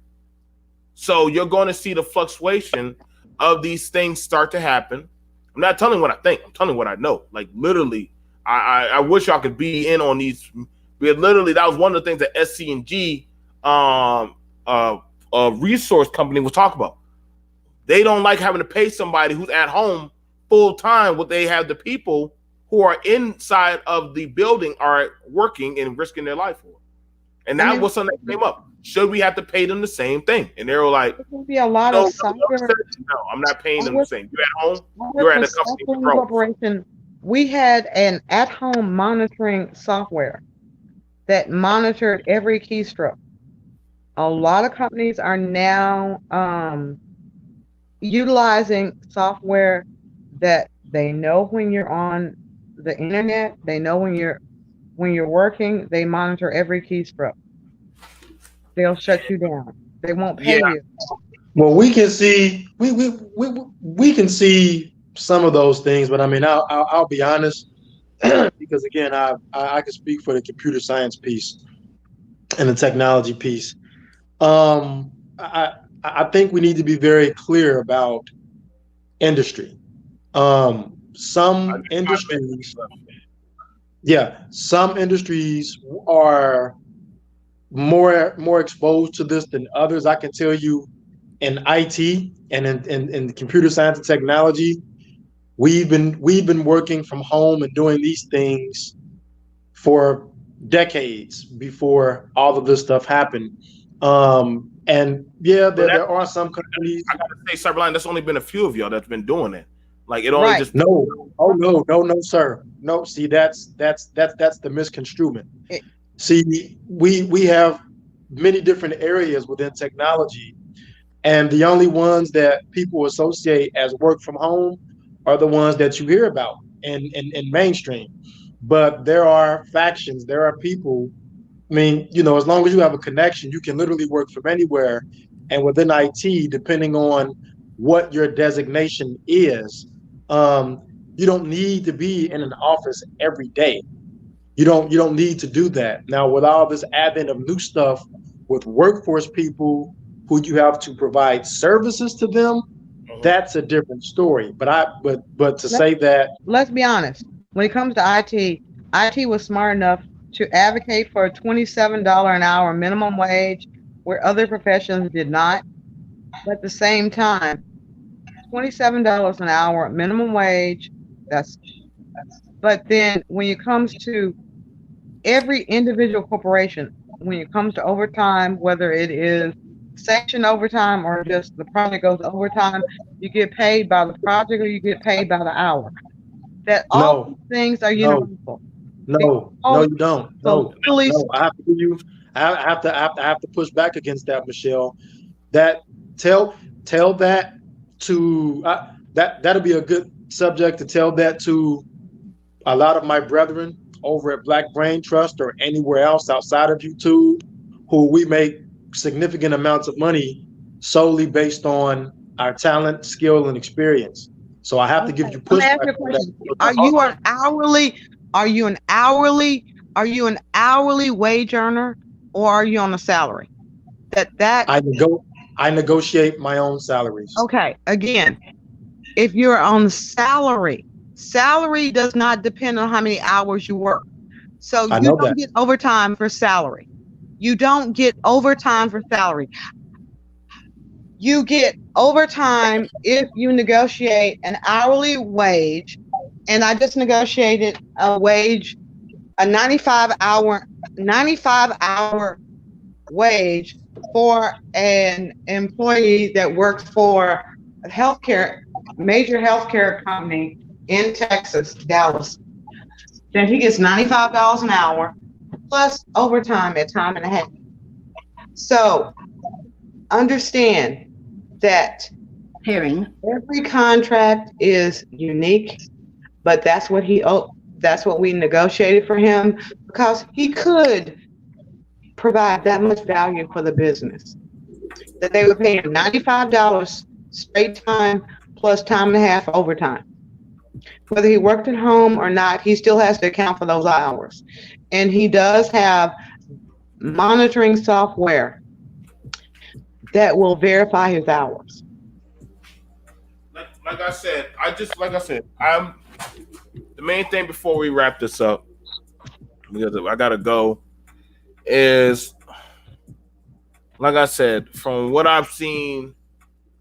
So you're going to see the fluctuation of these things start to happen. I'm not telling what I think. I'm telling what I know. Like literally, I wish y'all could be in on these. But literally, that was one of the things that SC&G resource company will talk about. They don't like having to pay somebody who's at home full time. What they have the people who are inside of the building are working and risking their life for. And that was something that came up. Should we have to pay them the same thing? And they were like, "There will be a lot of software." No, I'm not paying them the same. You're at home. You're at a company corporation. We had an at-home monitoring software that monitored every keystroke. A lot of companies are now utilizing software that they know when you're on the internet, they know when you're working, they monitor every keystroke. They'll shut you down. They won't pay you. Well, we can see we can see some of those things, but I mean, I'll be honest, because again, I can speak for the computer science piece and the technology piece. I think we need to be very clear about industry. Some industries are more exposed to this than others. I can tell you in IT and in computer science and technology, we've been working from home and doing these things for decades before all of this stuff happened. And yeah, there are some companies. I gotta say, Cyberline, that's only been a few of y'all that's been doing it. Like it only just no, sir. No, see, that's the misconstruement. See, we have many different areas within technology, and the only ones that people associate as work from home are the ones that you hear about in mainstream. But there are factions, there are people. I mean, as long as you have a connection, you can literally work from anywhere. And within IT, depending on what your designation is, you don't need to be in an office every day. You don't need to do that. Now, with all this advent of new stuff with workforce people who you have to provide services to them, that's a different story. But to say that, let's be honest, when it comes to IT was smart enough to advocate for a $27 an hour minimum wage where other professions did not. But at the same time, $27 an hour minimum wage, but then when it comes to every individual corporation, when it comes to overtime, whether it is section overtime or just the project goes overtime, you get paid by the project or you get paid by the hour. That all things are universal. No, you don't. No, I have to give you. I have to push back against that, Michelle. That tell that to that'll be a good subject to tell that to a lot of my brethren over at Black Brain Trust or anywhere else outside of YouTube, who we make significant amounts of money solely based on our talent, skill, and experience. So I have to give you pushback. Are you an hourly wage earner, or are you on a salary? I negotiate my own salaries. Okay. Again, if you're on salary does not depend on how many hours you work. So you don't get overtime for salary. You don't get overtime for salary. You get overtime if you negotiate an hourly wage, and I just negotiated a wage, a 95-hour wage for an employee that works for a major healthcare company in Texas, Dallas. Then he gets $95 an hour plus overtime at time and a half. So understand that every contract is unique, but that's what we negotiated for him because he could provide that much value for the business that they would pay him $95 straight time plus time and a half overtime. Whether he worked at home or not, he still has to account for those hours. And he does have monitoring software that will verify his hours. Like I said, I'm the main thing before we wrap this up, because I gotta go, is like I said, from what I've seen,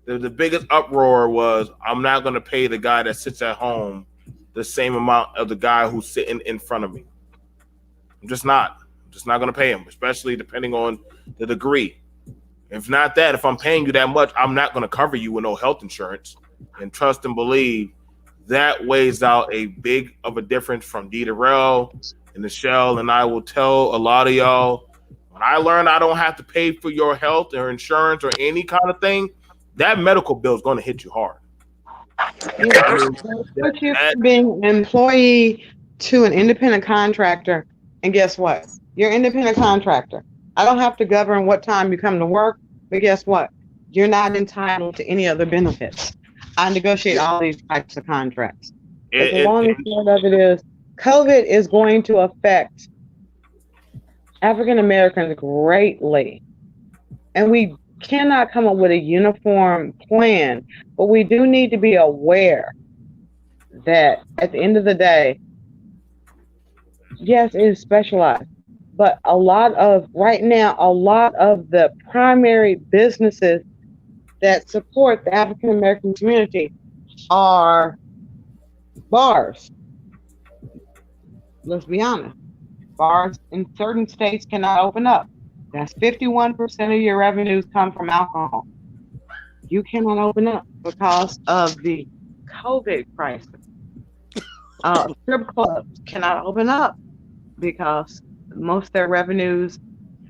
the biggest uproar was I'm not gonna pay the guy that sits at home the same amount of the guy who's sitting in front of me. I'm just not gonna pay him, especially depending on the degree. If not that, if I'm paying you that much, I'm not gonna cover you with no health insurance. And trust and believe that weighs out a big of a difference from D. Darrell and Michelle. And I will tell a lot of y'all, when I learned I don't have to pay for your health or insurance or any kind of thing, that medical bill is going to hit you hard. Put you from being an employee to an independent contractor, and guess what? You're an independent contractor. I don't have to govern what time you come to work, but guess what? You're not entitled to any other benefits. I negotiate all these types of contracts. But the long and short of it is, COVID is going to affect African Americans greatly. And we cannot come up with a uniform plan, but we do need to be aware that at the end of the day, yes, it is specialized, but right now, a lot of the primary businesses that support the African American community are bars. Let's be honest. Bars in certain states cannot open up. That's 51% of your revenues come from alcohol. You cannot open up because of the COVID crisis. Strip clubs cannot open up because most of their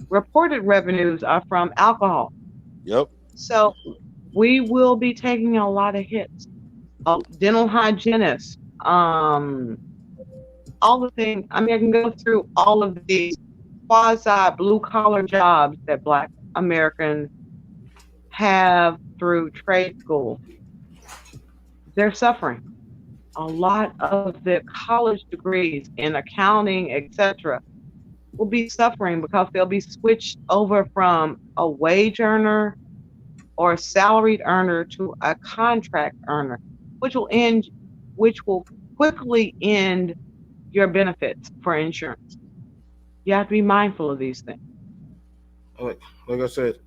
reported revenues are from alcohol. Yep. So we will be taking a lot of hits. Dental hygienists, all the things. I mean, I can go through all of these quasi blue collar jobs that Black Americans have through trade school. They're suffering. A lot of the college degrees in accounting, etc., will be suffering because they'll be switched over from a wage earner or a salaried earner to a contract earner, which will quickly end your benefits for insurance. You have to be mindful of these things. Like I said,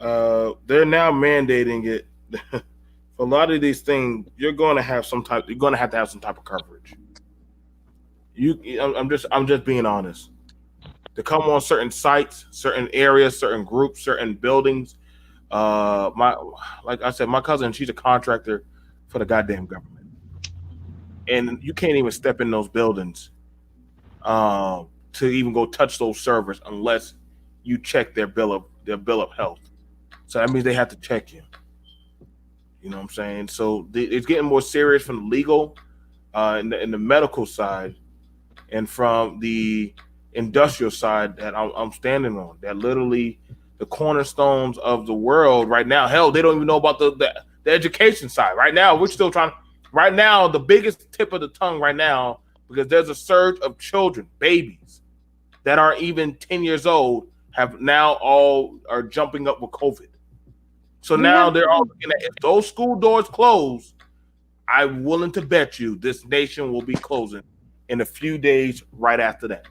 they're now mandating it. For a lot of these things, you're going to have to have some type of coverage. I'm just being honest. To come on certain sites, certain areas, certain groups, certain buildings. Like I said, my cousin, she's a contractor for the goddamn government, and you can't even step in those buildings to even go touch those servers unless you check their bill of health. So that means they have to check you. You know what I'm saying? So it's getting more serious from the legal, in the medical side, and from the industrial side that I'm standing on. That literally the cornerstones of the world right now. Hell, they don't even know about the education side. Right now, we're still trying. Right now, the biggest tip of the tongue right now, because there's a surge of children, babies, that are even 10 years old, are jumping up with COVID. So now they're all looking at, if those school doors close, I'm willing to bet you this nation will be closing in a few days right after that.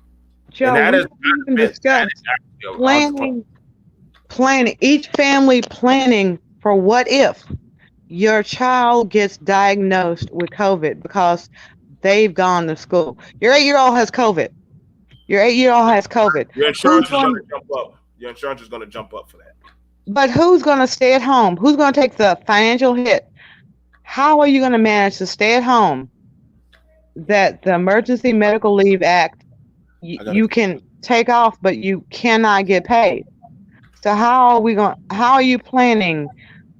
Joe, and that is discuss planning, each family planning for what if your child gets diagnosed with COVID because they've gone to school. Your 8-year-old has COVID. Your insurance is going to jump up. Your insurance is going to jump up for that. But who's going to stay at home? Who's going to take the financial hit? How are you going to manage to stay at home that the Emergency Medical Leave Act, you can take off, but you cannot get paid. So how are you planning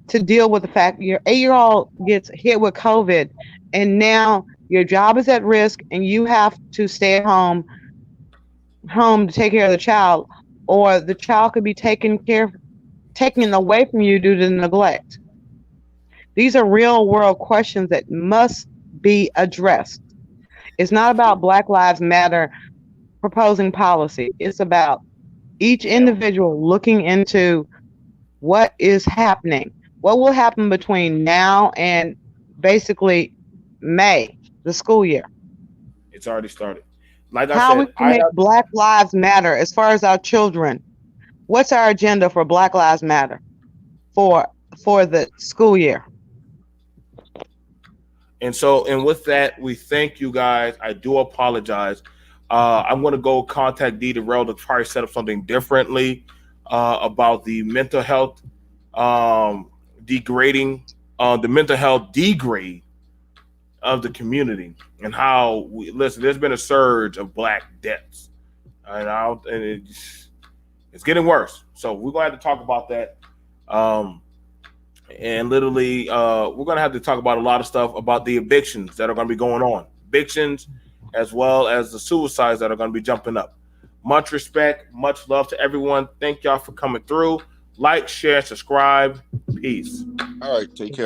to deal with the fact your 8-year-old gets hit with COVID and now your job is at risk and you have to stay at home to take care of the child, or the child could be taken away from you due to neglect? These are real world questions that must be addressed. It's not about Black Lives Matter proposing policy. It's about each individual looking into what is happening. What will happen between now and basically May, the school year? It's already started. Like I How said, we can make Black Lives Matter as far as our children. What's our agenda for Black Lives Matter for the school year? And with that, we thank you guys. I do apologize. I'm going to go contact D Darrell to try to set up something differently about the mental health degrading, the mental health degrade of the community, and how there's been a surge of Black deaths, and it's getting worse. So we're going to have to talk about that. And literally, we're going to have to talk about a lot of stuff about the evictions that are going to be going on. Evictions, as well as the suicides that are going to be jumping up. Much respect, much love to everyone. Thank y'all for coming through. Like, share, subscribe. Peace. All right, take care.